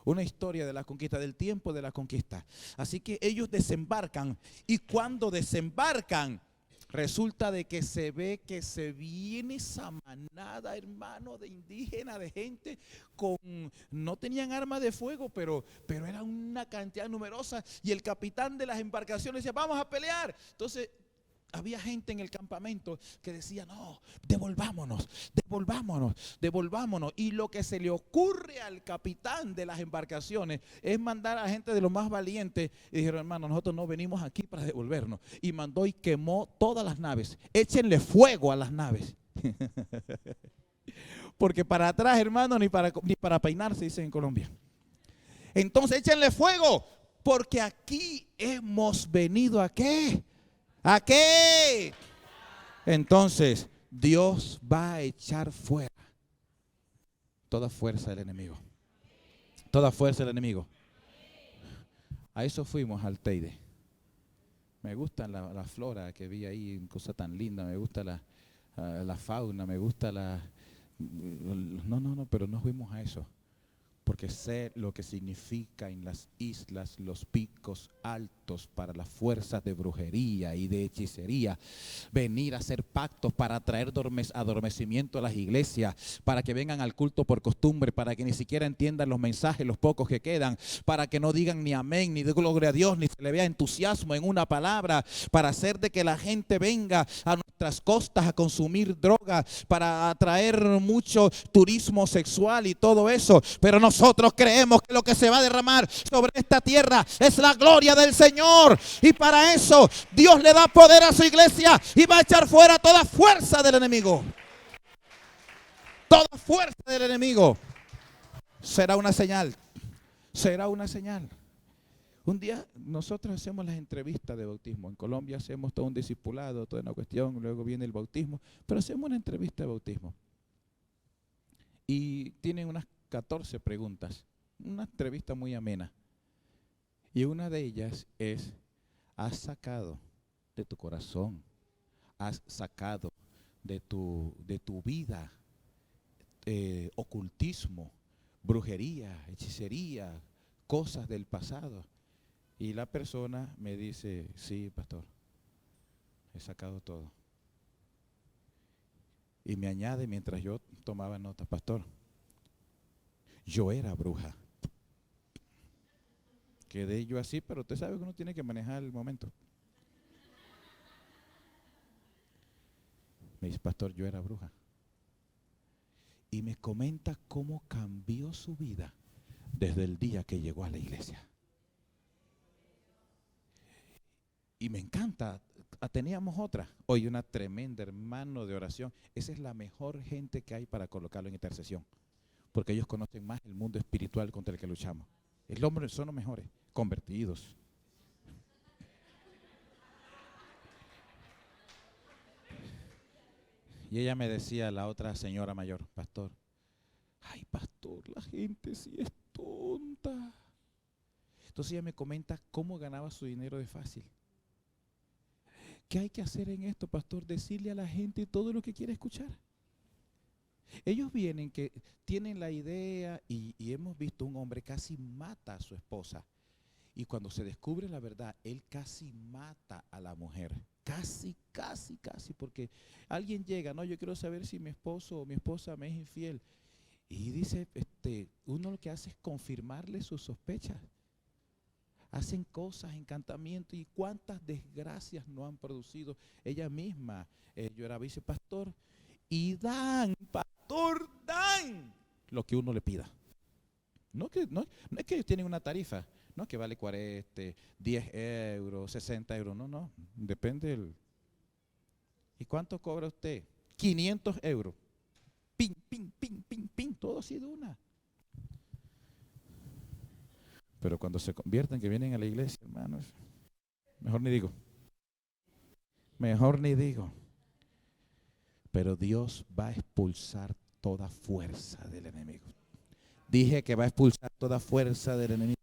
Una historia de la conquista, del tiempo de la conquista. Así que ellos desembarcan y cuando desembarcan, resulta de que se ve que se viene esa manada, hermano, de indígenas, de gente no tenían armas de fuego, pero era una cantidad numerosa. Y el capitán de las embarcaciones decía, vamos a pelear. Entonces había gente en el campamento que decía, no, devolvámonos. Y lo que se le ocurre al capitán de las embarcaciones es mandar a gente de los más valientes. Y dijeron, hermano, nosotros no venimos aquí para devolvernos. Y mandó y quemó todas las naves. Échenle fuego a las naves. Porque para atrás, hermano, ni para peinarse, dicen en Colombia. Entonces échenle fuego, porque aquí hemos venido ¿a qué? ¿A qué? Entonces Dios va a echar fuera toda fuerza del enemigo. Toda fuerza del enemigo. A eso fuimos al Teide. Me gusta la flora que vi ahí, cosa tan linda. Me gusta la fauna, me gusta No, pero no fuimos a eso. Porque sé lo que significa en las islas los picos altos para las fuerzas de brujería y de hechicería. Venir a hacer pactos para traer adormecimiento a las iglesias, para que vengan al culto por costumbre, para que ni siquiera entiendan los mensajes, los pocos que quedan, para que no digan ni amén, ni de gloria a Dios, ni se le vea entusiasmo en una palabra, para hacer de que la gente venga a nuestras costas a consumir droga, para atraer mucho turismo sexual y todo eso. Pero nosotros creemos que lo que se va a derramar sobre esta tierra es la gloria del Señor, y para eso Dios le da poder a su iglesia y va a echar fuera toda fuerza del enemigo. Toda fuerza del enemigo será una señal. Será una señal. Un día nosotros hacemos las entrevistas de bautismo. En Colombia hacemos todo un discipulado, toda una cuestión, luego viene el bautismo, pero hacemos una entrevista de bautismo. Y tienen unas 14 preguntas, una entrevista muy amena. Y una de ellas es: ¿has sacado de tu corazón, has sacado de tu vida ocultismo, brujería, hechicería, cosas del pasado? Y la persona me dice: sí, pastor, he sacado todo. Y me añade mientras yo tomaba nota: pastor, yo era bruja. Quedé yo así, pero usted sabe que uno tiene que manejar el momento. Me dice: pastor, yo era bruja. Y me comenta cómo cambió su vida desde el día que llegó a la iglesia. Y me encanta. Teníamos otra. Hoy una tremenda hermano de oración. Esa es la mejor gente que hay para colocarlo en intercesión, porque ellos conocen más el mundo espiritual contra el que luchamos. El hombre son los mejores, convertidos. Y ella me decía, la otra señora mayor: pastor, ay pastor, la gente sí es tonta. Entonces ella me comenta cómo ganaba su dinero de fácil. ¿Qué hay que hacer en esto, pastor? Decirle a la gente todo lo que quiere escuchar. Ellos vienen que tienen la idea y hemos visto un hombre casi mata a su esposa. Y cuando se descubre la verdad, él casi mata a la mujer. Casi, porque alguien llega: no, yo quiero saber si mi esposo o mi esposa me es infiel. Y dice, uno lo que hace es confirmarle sus sospechas. Hacen cosas, encantamientos, y cuántas desgracias no han producido. Ella misma lloraba y dice: pastor, y dan lo que uno le pida. No es que ellos tienen una tarifa, no que vale 40, 10 euros, 60 euros, no, depende del. ¿Y cuánto cobra usted? 500 euros. Pin, todo así de una. Pero cuando se convierten, que vienen a la iglesia, hermanos, mejor ni digo. Pero Dios va a expulsar toda fuerza del enemigo. Dije que va a expulsar toda fuerza del enemigo.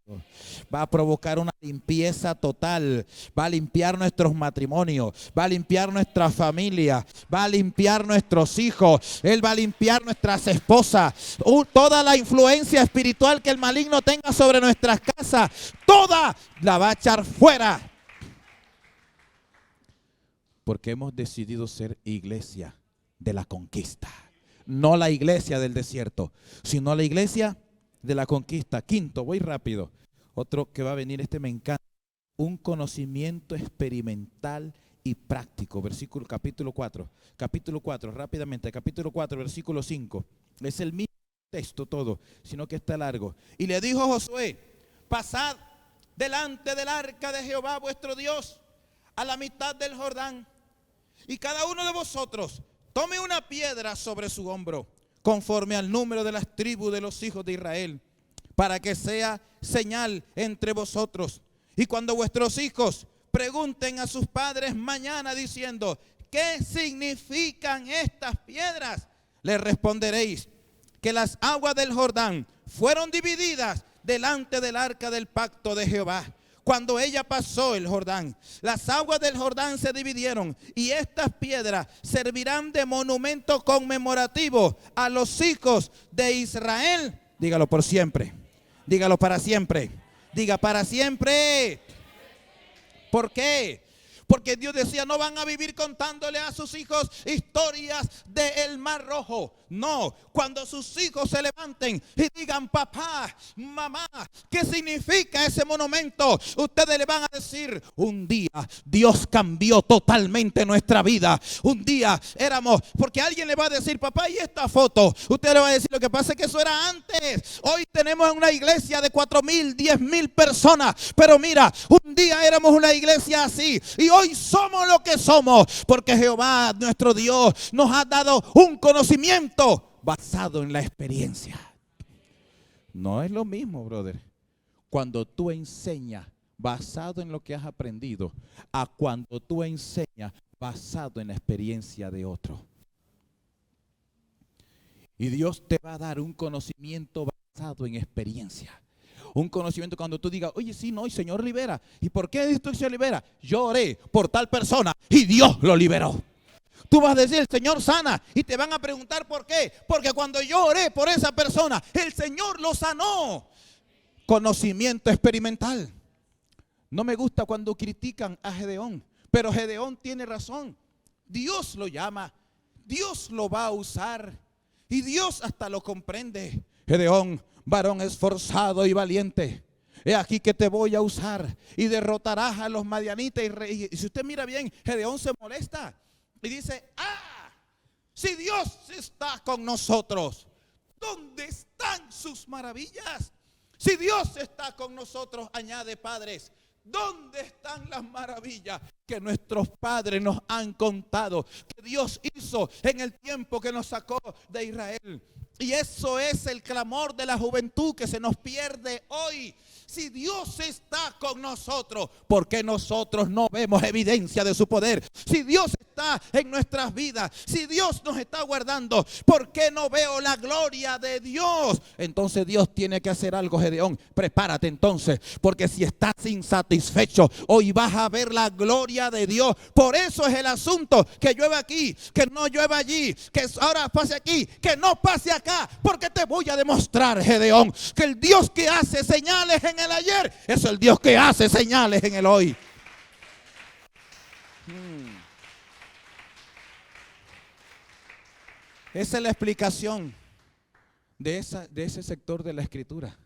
Va a provocar una limpieza total. Va a limpiar nuestros matrimonios. Va a limpiar nuestra familia. Va a limpiar nuestros hijos. Él va a limpiar nuestras esposas. Toda la influencia espiritual que el maligno tenga sobre nuestras casas, toda la va a echar fuera. Porque hemos decidido ser iglesia de la conquista. No la iglesia del desierto, sino la iglesia de la conquista. Quinto, voy rápido. Otro que va a venir, me encanta. Un conocimiento experimental y práctico. Capítulo 4, rápidamente. Capítulo 4, versículo 5. Es el mismo texto todo, sino que está largo. Y le dijo Josué: pasad delante del arca de Jehová vuestro Dios a la mitad del Jordán, y cada uno de vosotros tome una piedra sobre su hombro, conforme al número de las tribus de los hijos de Israel, para que sea señal entre vosotros. Y cuando vuestros hijos pregunten a sus padres mañana diciendo: ¿qué significan estas piedras?, les responderéis: que las aguas del Jordán fueron divididas delante del arca del pacto de Jehová. Cuando ella pasó el Jordán, las aguas del Jordán se dividieron y estas piedras servirán de monumento conmemorativo a los hijos de Israel. Dígalo por siempre, dígalo para siempre, diga para siempre. ¿Por qué? Porque Dios decía, no van a vivir contándole a sus hijos historias del Mar Rojo. No, cuando sus hijos se levanten y digan, papá, mamá, ¿qué significa ese monumento? Ustedes le van a decir, un día Dios cambió totalmente nuestra vida. Un día éramos, porque alguien le va a decir, papá, ¿y esta foto? Usted le va a decir, lo que pasa es que eso era antes. Hoy tenemos una iglesia de 4,000, 10,000 personas. Pero mira, un día éramos una iglesia así y hoy somos lo que somos porque Jehová, nuestro Dios, nos ha dado un conocimiento basado en la experiencia. No es lo mismo, brother, cuando tú enseñas basado en lo que has aprendido a cuando tú enseñas basado en la experiencia de otro. Y Dios te va a dar un conocimiento basado en experiencia. Un conocimiento cuando tú digas, oye, sí, no, y Señor libera. ¿Y por qué esto se libera? Yo oré por tal persona y Dios lo liberó. Tú vas a decir, el Señor sana, y te van a preguntar por qué. Porque cuando yo oré por esa persona, el Señor lo sanó. Conocimiento experimental. No me gusta cuando critican a Gedeón, pero Gedeón tiene razón. Dios lo llama, Dios lo va a usar y Dios hasta lo comprende. Gedeón, varón esforzado y valiente, he aquí que te voy a usar y derrotarás a los madianitas. Y si usted mira bien, Gedeón se molesta y dice, si Dios está con nosotros, ¿dónde están sus maravillas? Si Dios está con nosotros, añade, padres, ¿dónde están las maravillas que nuestros padres nos han contado, que Dios hizo en el tiempo que nos sacó de Israel? Y eso es el clamor de la juventud que se nos pierde hoy. Si Dios está con nosotros, ¿por qué nosotros no vemos evidencia de su poder? Si Dios está en nuestras vidas, si Dios nos está guardando, ¿por qué no veo la gloria de Dios? Entonces Dios tiene que hacer algo, Gedeón. Prepárate entonces, porque si estás insatisfecho, hoy vas a ver la gloria de Dios. Por eso es el asunto, que llueva aquí, que no llueva allí, que ahora pase aquí, que no pase acá, porque te voy a demostrar, Gedeón, que el Dios que hace señales en el ayer es el Dios que hace señales en el hoy. Esa es la explicación de ese sector de la escritura.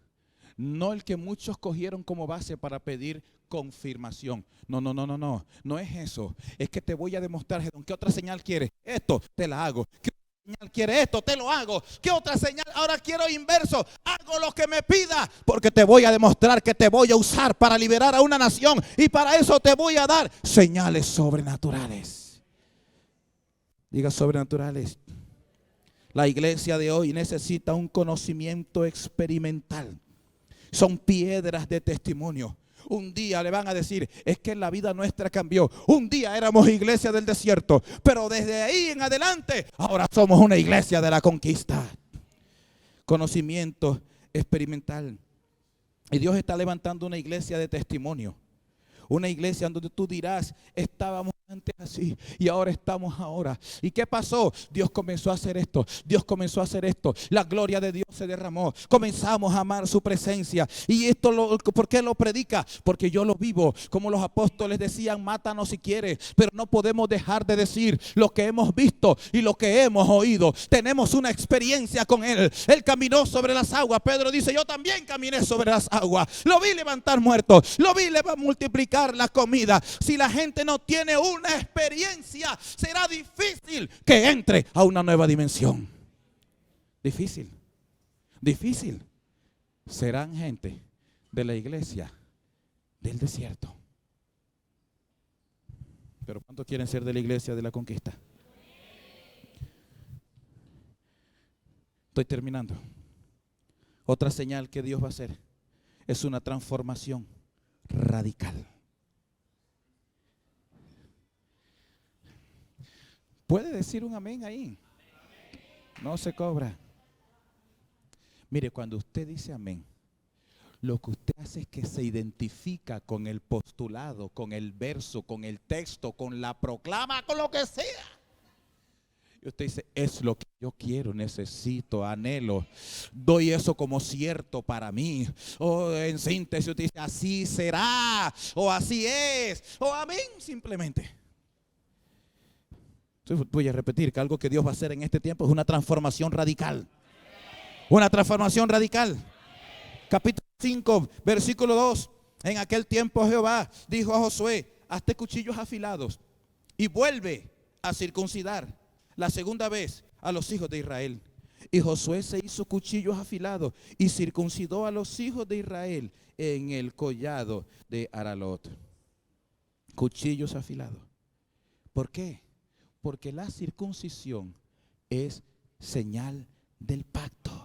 No el que muchos cogieron como base para pedir confirmación. No es eso. Es que te voy a demostrar, ¿qué otra señal quieres? Esto te la hago. ¿Qué otra señal quieres? Esto te lo hago. ¿Qué otra señal? Ahora quiero inverso. Hago lo que me pida, porque te voy a demostrar que te voy a usar para liberar a una nación, y para eso te voy a dar señales sobrenaturales. Diga sobrenaturales. La iglesia de hoy necesita un conocimiento experimental. Son piedras de testimonio. Un día le van a decir, es que la vida nuestra cambió. Un día éramos iglesia del desierto, pero desde ahí en adelante, ahora somos una iglesia de la conquista. Conocimiento experimental. Y Dios está levantando una iglesia de testimonio. Una iglesia donde tú dirás, estábamos antes así y ahora estamos ahora. ¿Y qué pasó? Dios comenzó a hacer esto. Dios comenzó a hacer esto. La gloria de Dios se derramó. Comenzamos a amar su presencia. Y esto, ¿por qué lo predica? Porque yo lo vivo. Como los apóstoles decían, mátanos si quieres, pero no podemos dejar de decir lo que hemos visto y lo que hemos oído. Tenemos una experiencia con Él. Él caminó sobre las aguas. Pedro dice, yo también caminé sobre las aguas. Lo vi levantar muertos. Lo vi multiplicar la comida. Si la gente no tiene una experiencia, será difícil que entre a una nueva dimensión. Difícil. Serán gente de la iglesia del desierto. Pero ¿cuántos quieren ser de la iglesia de la conquista? Estoy terminando. Otra señal que Dios va a hacer es una transformación radical. ¿Puede decir un amén ahí? No se cobra. Mire, cuando usted dice amén, lo que usted hace es que se identifica con el postulado, con el verso, con el texto, con la proclama, con lo que sea. Y usted dice, es lo que yo quiero, necesito, anhelo. Doy eso como cierto para mí. O en síntesis usted dice, así será, o así es, o amén simplemente. Entonces voy a repetir que algo que Dios va a hacer en este tiempo es una transformación radical. Una transformación radical. Capítulo 5, versículo 2. En aquel tiempo Jehová dijo a Josué, hazte cuchillos afilados y vuelve a circuncidar la segunda vez a los hijos de Israel. Y Josué se hizo cuchillos afilados y circuncidó a los hijos de Israel en el collado de Aralot. Cuchillos afilados. ¿Por qué? Porque la circuncisión es señal del pacto.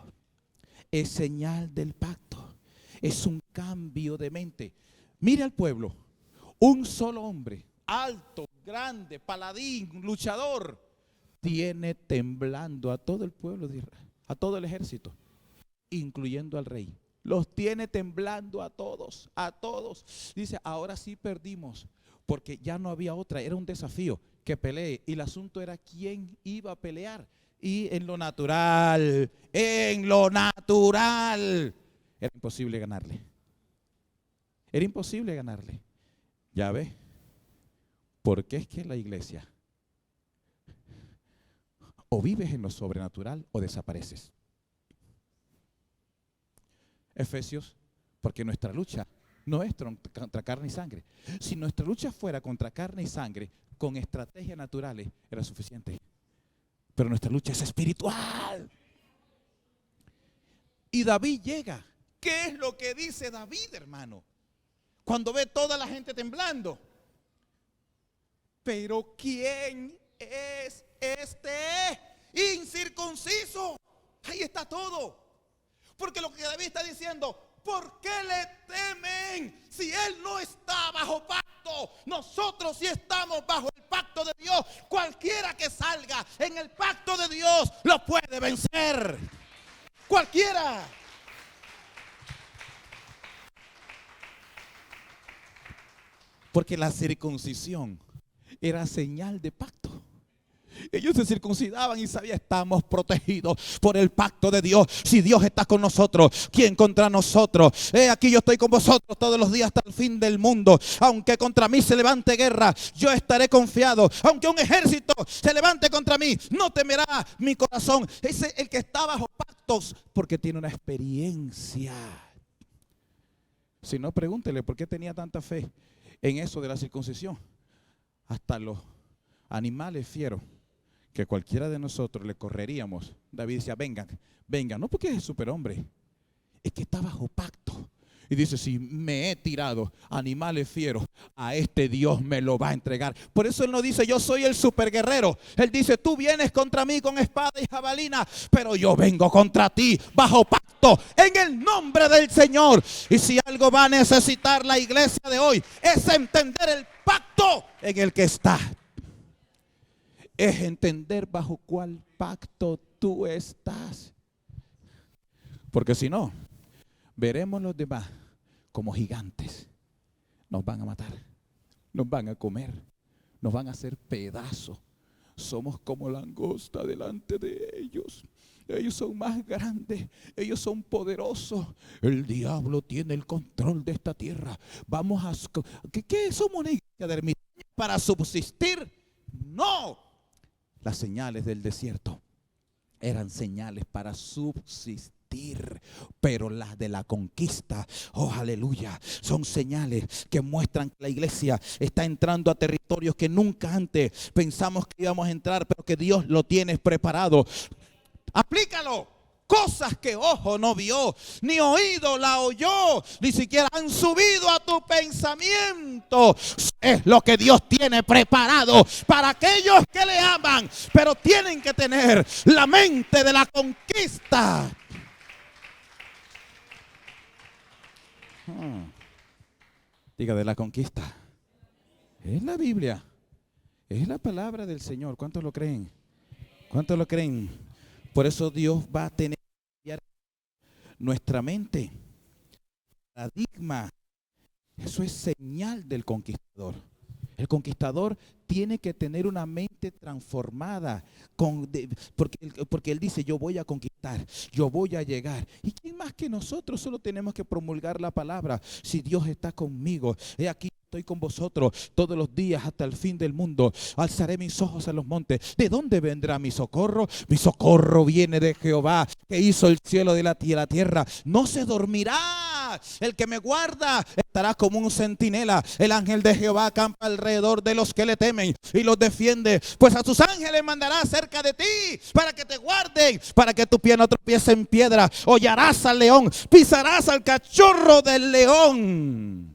Es señal del pacto. Es un cambio de mente. Mire al pueblo. Un solo hombre, alto, grande, paladín, luchador, tiene temblando a todo el pueblo de Israel, a todo el ejército, incluyendo al rey. Los tiene temblando a todos, a todos. Dice, ahora sí perdimos, porque ya no había otra, era un desafío que pelee. Y el asunto era quién iba a pelear. Y en lo natural, era imposible ganarle. Era imposible ganarle. Ya ve, porque es que la iglesia, o vives en lo sobrenatural o desapareces. Efesios, porque nuestra lucha no es contra carne y sangre. Si nuestra lucha fuera contra carne y sangre, con estrategias naturales era suficiente. Pero nuestra lucha es espiritual. Y David llega. ¿Qué es lo que dice David, hermano? Cuando ve toda la gente temblando. Pero ¿quién es este incircunciso? Ahí está todo. Porque lo que David está diciendo, ¿por qué le temen si él no está bajo pacto? Nosotros sí estamos bajo el pacto de Dios. Cualquiera que salga en el pacto de Dios lo puede vencer. Cualquiera. Porque la circuncisión era señal de pacto. Ellos se circuncidaban y sabían, estamos protegidos por el pacto de Dios. Si Dios está con nosotros, ¿quién contra nosotros? Aquí yo estoy con vosotros todos los días hasta el fin del mundo. Aunque contra mí se levante guerra, yo estaré confiado. Aunque un ejército se levante contra mí, no temerá mi corazón. Ese es el que está bajo pactos porque tiene una experiencia. Si no, pregúntele por qué tenía tanta fe en eso de la circuncisión. Hasta los animales fieros que cualquiera de nosotros le correríamos. David decía, vengan, no porque es superhombre, es que está bajo pacto. Y dice, si me he tirado animales fieros, a este Dios me lo va a entregar. Por eso él no dice, yo soy el superguerrero. Él dice, tú vienes contra mí con espada y jabalina, pero yo vengo contra ti bajo pacto, en el nombre del Señor. Y si algo va a necesitar la iglesia de hoy, es entender el pacto en el que está. Es entender bajo cuál pacto tú estás. Porque si no, veremos los demás como gigantes. Nos van a matar, nos van a comer, nos van a hacer pedazos. Somos como langosta delante de ellos. Ellos son más grandes, ellos son poderosos. El diablo tiene el control de esta tierra. Vamos a... ¿Qué somos una iglesia de ermitaños para subsistir? No. Las señales del desierto eran señales para subsistir, pero las de la conquista, oh aleluya, son señales que muestran que la iglesia está entrando a territorios que nunca antes pensamos que íbamos a entrar, pero que Dios lo tiene preparado. Aplícalo. Cosas que ojo no vio, ni oído la oyó, ni siquiera han subido a tu pensamiento. Es lo que Dios tiene preparado para aquellos que le aman, pero tienen que tener la mente de la conquista. Diga, de la conquista. Es la Biblia, es la palabra del Señor. ¿Cuántos lo creen? ¿Cuántos lo creen? Por eso Dios va a tener, nuestra mente. Paradigma. Eso es señal del conquistador. El conquistador tiene que tener una mente transformada, porque él dice, yo voy a conquistar, yo voy a llegar. ¿Y quién más que nosotros? Solo tenemos que promulgar la palabra. Si Dios está conmigo, he aquí estoy con vosotros todos los días hasta el fin del mundo. Alzaré mis ojos a los montes. ¿De dónde vendrá mi socorro? Mi socorro viene de Jehová, que hizo el cielo y la tierra. No se dormirá el que me guarda, estará como un centinela. El ángel de Jehová acampa alrededor de los que le temen y los defiende. Pues a sus ángeles mandará cerca de ti para que te guarden, para que tu pie no tropiece en piedra. Hollarás al león, pisarás al cachorro del león.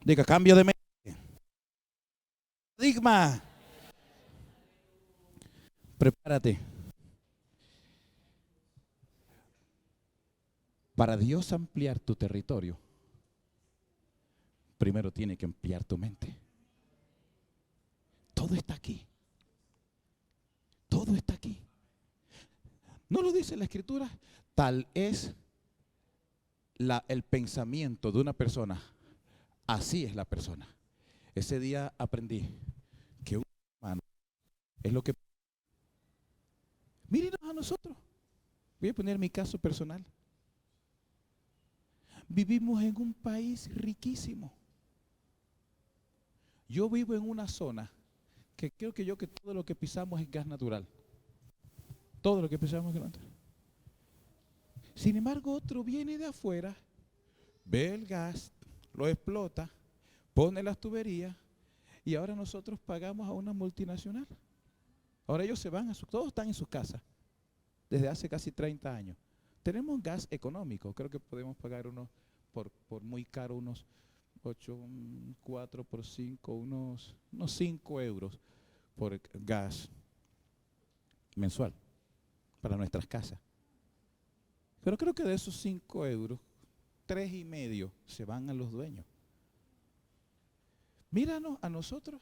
Diga, cambio de mente. Paradigma. Prepárate. Para Dios ampliar tu territorio, primero tiene que ampliar tu mente. Todo está aquí. Todo está aquí. ¿No lo dice la Escritura? Tal es el pensamiento de una persona, así es la persona. Ese día aprendí que un hermano es lo que... Mírenos a nosotros. Voy a poner mi caso personal. Vivimos en un país riquísimo. Yo vivo en una zona que creo que todo lo que pisamos es gas natural. Todo lo que pisamos es gas natural. Sin embargo, otro viene de afuera, ve el gas, lo explota, pone las tuberías y ahora nosotros pagamos a una multinacional. Ahora ellos se van todos están en sus casas desde hace casi 30 años. Tenemos gas económico, creo que podemos pagar por muy caro unos 4 por 5, unos 5 euros por gas mensual para nuestras casas. Pero creo que de esos 5 euros, 3,5 se van a los dueños. Míranos a nosotros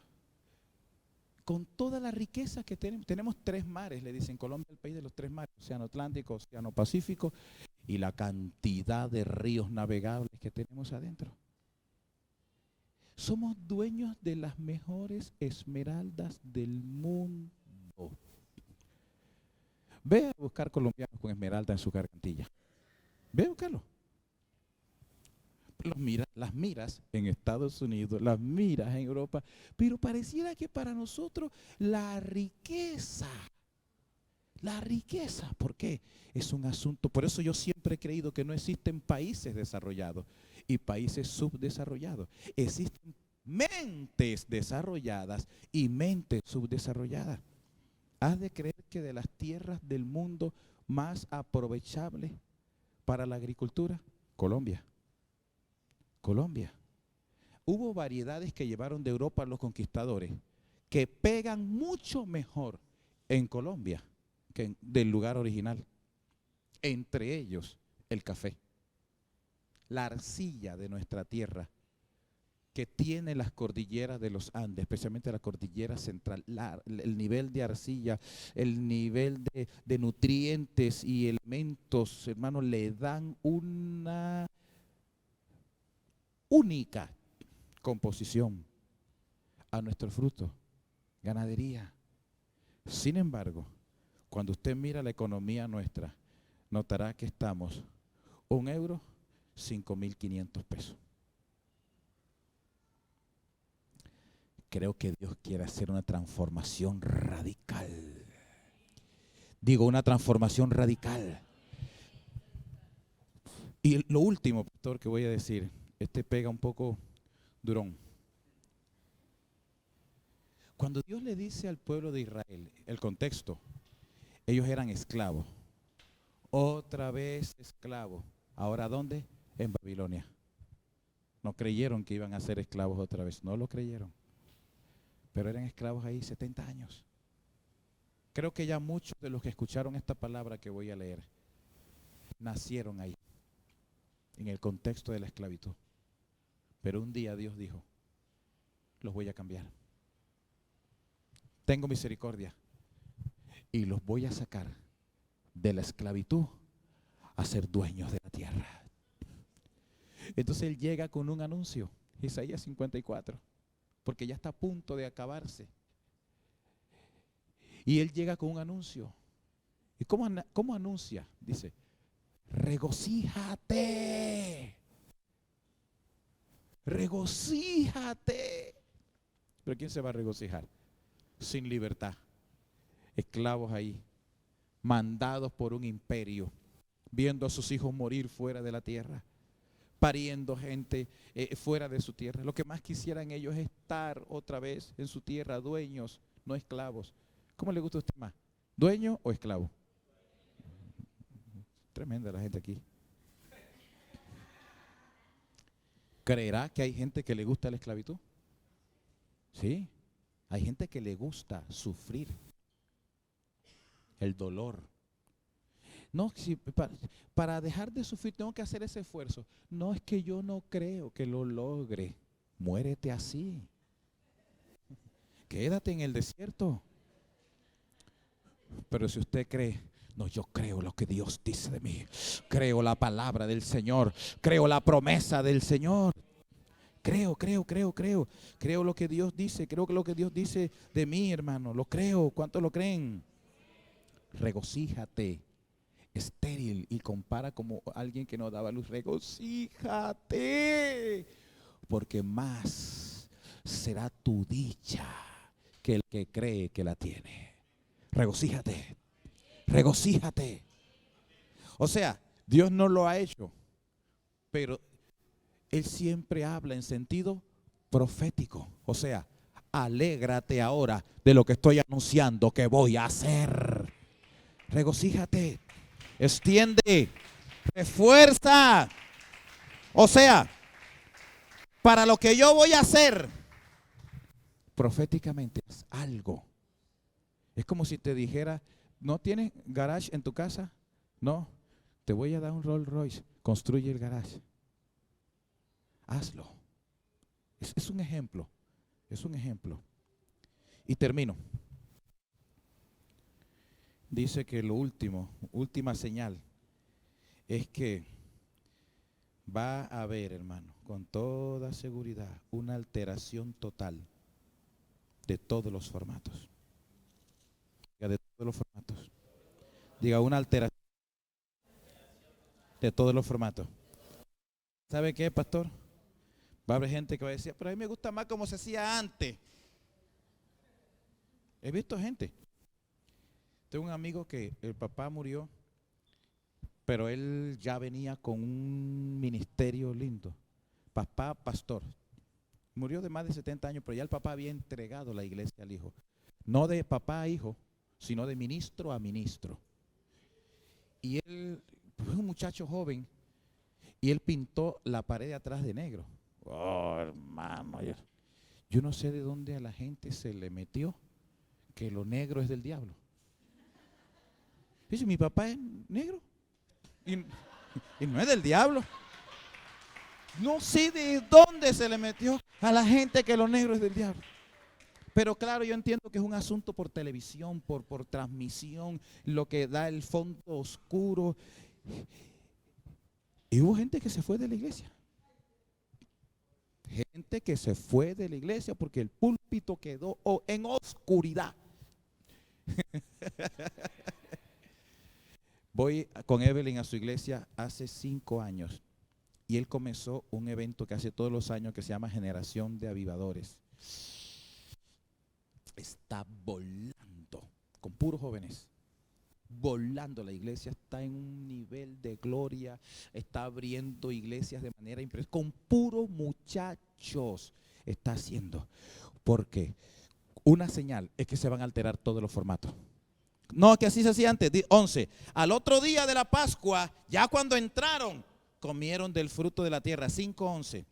con toda la riqueza que tenemos. Tenemos 3 mares, le dicen Colombia, el país de los 3 mares, Océano Atlántico, Océano Pacífico, y la cantidad de ríos navegables que tenemos adentro. Somos dueños de las mejores esmeraldas del mundo. Ve a buscar colombianos con esmeralda en su gargantilla. Ve a buscarlo. Las miras en Estados Unidos, las miras en Europa, pero pareciera que para nosotros la riqueza, ¿por qué? Es un asunto, por eso yo siempre he creído que no existen países desarrollados y países subdesarrollados. Existen mentes desarrolladas y mentes subdesarrolladas. Has de creer que de las tierras del mundo más aprovechables para la agricultura, Colombia. Hubo variedades que llevaron de Europa los conquistadores que pegan mucho mejor en Colombia que del lugar original. Entre ellos, el café. La arcilla de nuestra tierra, que tiene las cordilleras de los Andes, especialmente la cordillera central, el nivel de arcilla, el nivel de nutrientes y elementos, hermanos, le dan una única composición a nuestro fruto, ganadería. Sin embargo, cuando usted mira la economía nuestra, notará que estamos 1 euro, 5.500 pesos. Creo que Dios quiere hacer una transformación radical. Digo, una transformación radical. Y lo último, pastor, que voy a decir, pega un poco durón. Cuando Dios le dice al pueblo de Israel, el contexto, ellos eran esclavos. Otra vez esclavos. ¿Ahora dónde? En Babilonia. No creyeron que iban a ser esclavos otra vez. No lo creyeron. Pero eran esclavos ahí 70 años. Creo que ya muchos de los que escucharon esta palabra que voy a leer nacieron ahí, en el contexto de la esclavitud. Pero un día Dios dijo, los voy a cambiar. Tengo misericordia y los voy a sacar de la esclavitud a ser dueños de la tierra. Entonces él llega con un anuncio, Isaías 54, porque ya está a punto de acabarse. Y él llega con un anuncio. ¿Y cómo anuncia? Dice, regocíjate. Regocíjate. ¿Pero quién se va a regocijar? Sin libertad. Esclavos ahí, mandados por un imperio, viendo a sus hijos morir fuera de la tierra, pariendo gente fuera de su tierra. Lo que más quisieran ellos es estar otra vez en su tierra, dueños, no esclavos. ¿Cómo le gusta a usted más? ¿Dueño o esclavo? Tremenda la gente aquí. ¿Creerá que hay gente que le gusta la esclavitud? Sí, hay gente que le gusta sufrir el dolor. No, si para dejar de sufrir tengo que hacer ese esfuerzo. No, es que yo no creo que lo logre. Muérete así. Quédate en el desierto. Pero si usted cree, no, yo creo lo que Dios dice de mí. Creo la palabra del Señor. Creo la promesa del Señor. Creo. Creo lo que Dios dice. Creo que lo que Dios dice de mí, hermano. Lo creo. ¿Cuántos lo creen? Regocíjate. Estéril y compara como alguien que no daba luz. Regocíjate, porque más será tu dicha que el que cree que la tiene. Regocíjate, regocíjate. O sea, Dios no lo ha hecho, pero Él siempre habla en sentido profético. O sea, alégrate ahora de lo que estoy anunciando que voy a hacer. Regocíjate. Extiende, refuerza. O sea, para lo que yo voy a hacer, proféticamente es algo. Es como si te dijera, ¿no tienes garage en tu casa? No, te voy a dar un Rolls Royce, construye el garage. Hazlo. Es un ejemplo, es un ejemplo. Y termino. Dice que lo última señal, es que va a haber, hermano, con toda seguridad, una alteración total de todos los formatos. De todos los formatos. Diga, una alteración de todos los formatos. ¿Sabe qué, pastor? Va a haber gente que va a decir, pero a mí me gusta más como se hacía antes. He visto gente. Tengo un amigo que el papá murió, pero él ya venía con un ministerio lindo. Papá pastor. Murió de más de 70 años, pero ya el papá había entregado la iglesia al hijo. No de papá a hijo, sino de ministro a ministro. Y él fue un muchacho joven y él pintó la pared de atrás de negro. Oh, hermano, yo no sé de dónde a la gente se le metió que lo negro es del diablo. Dice, mi papá es negro y no es del diablo. No sé de dónde se le metió a la gente que lo negro es del diablo. Pero claro, yo entiendo que es un asunto por televisión, por transmisión, lo que da el fondo oscuro. Y hubo gente que se fue de la iglesia. Gente que se fue de la iglesia porque el púlpito quedó en oscuridad. Voy con Evelyn a su iglesia hace 5 años y él comenzó un evento que hace todos los años que se llama Generación de Avivadores. Está volando con puros jóvenes. Volando, la iglesia está en un nivel de gloria, está abriendo iglesias de manera impresionante, con puros muchachos está haciendo, porque una señal es que se van a alterar todos los formatos. No, que así se hacía antes. 11. Al otro día de la Pascua, ya cuando entraron, comieron del fruto de la tierra. 5:11.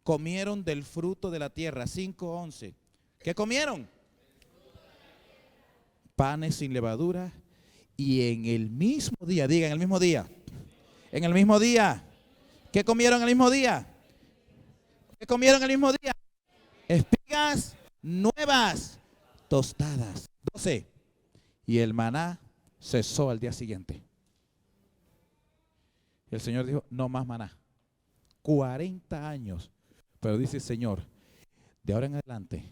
Comieron del fruto de la tierra. 5:11. ¿Qué comieron? Panes sin levadura. Y en el mismo día, diga, en el mismo día. En el mismo día. ¿Qué comieron el mismo día? ¿Qué comieron el mismo día? Espigas nuevas, tostadas. 12. Y el maná cesó al día siguiente. El Señor dijo, no más maná. 40 años. Pero dice el Señor, de ahora en adelante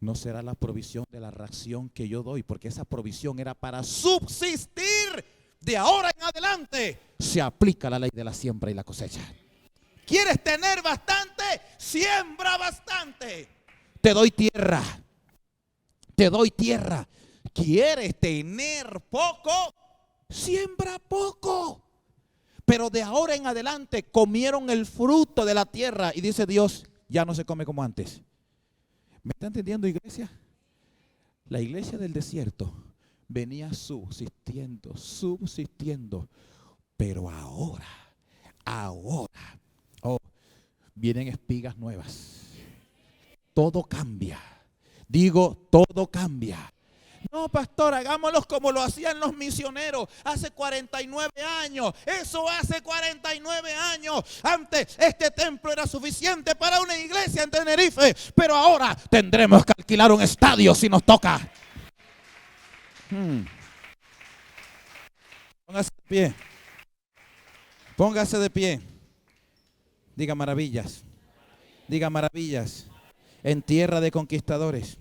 no será la provisión de la ración que yo doy, porque esa provisión era para subsistir. De ahora en adelante se aplica la ley de la siembra y la cosecha. ¿Quieres tener bastante? Siembra bastante. Te doy tierra. Te doy tierra. ¿Quieres tener poco? Siembra poco. Pero de ahora en adelante comieron el fruto de la tierra. Y dice Dios, ya no se come como antes. ¿Me está entendiendo, iglesia? La iglesia del desierto venía subsistiendo. Pero ahora, oh, vienen espigas nuevas. Todo cambia. Digo, todo cambia. No, pastor, hagámoslos como lo hacían los misioneros hace 49 años. Eso hace 49 años. Antes este templo era suficiente para una iglesia en Tenerife, pero ahora tendremos que alquilar un estadio si nos toca. Póngase de pie. Póngase de pie. Diga maravillas. Diga maravillas. En tierra de conquistadores.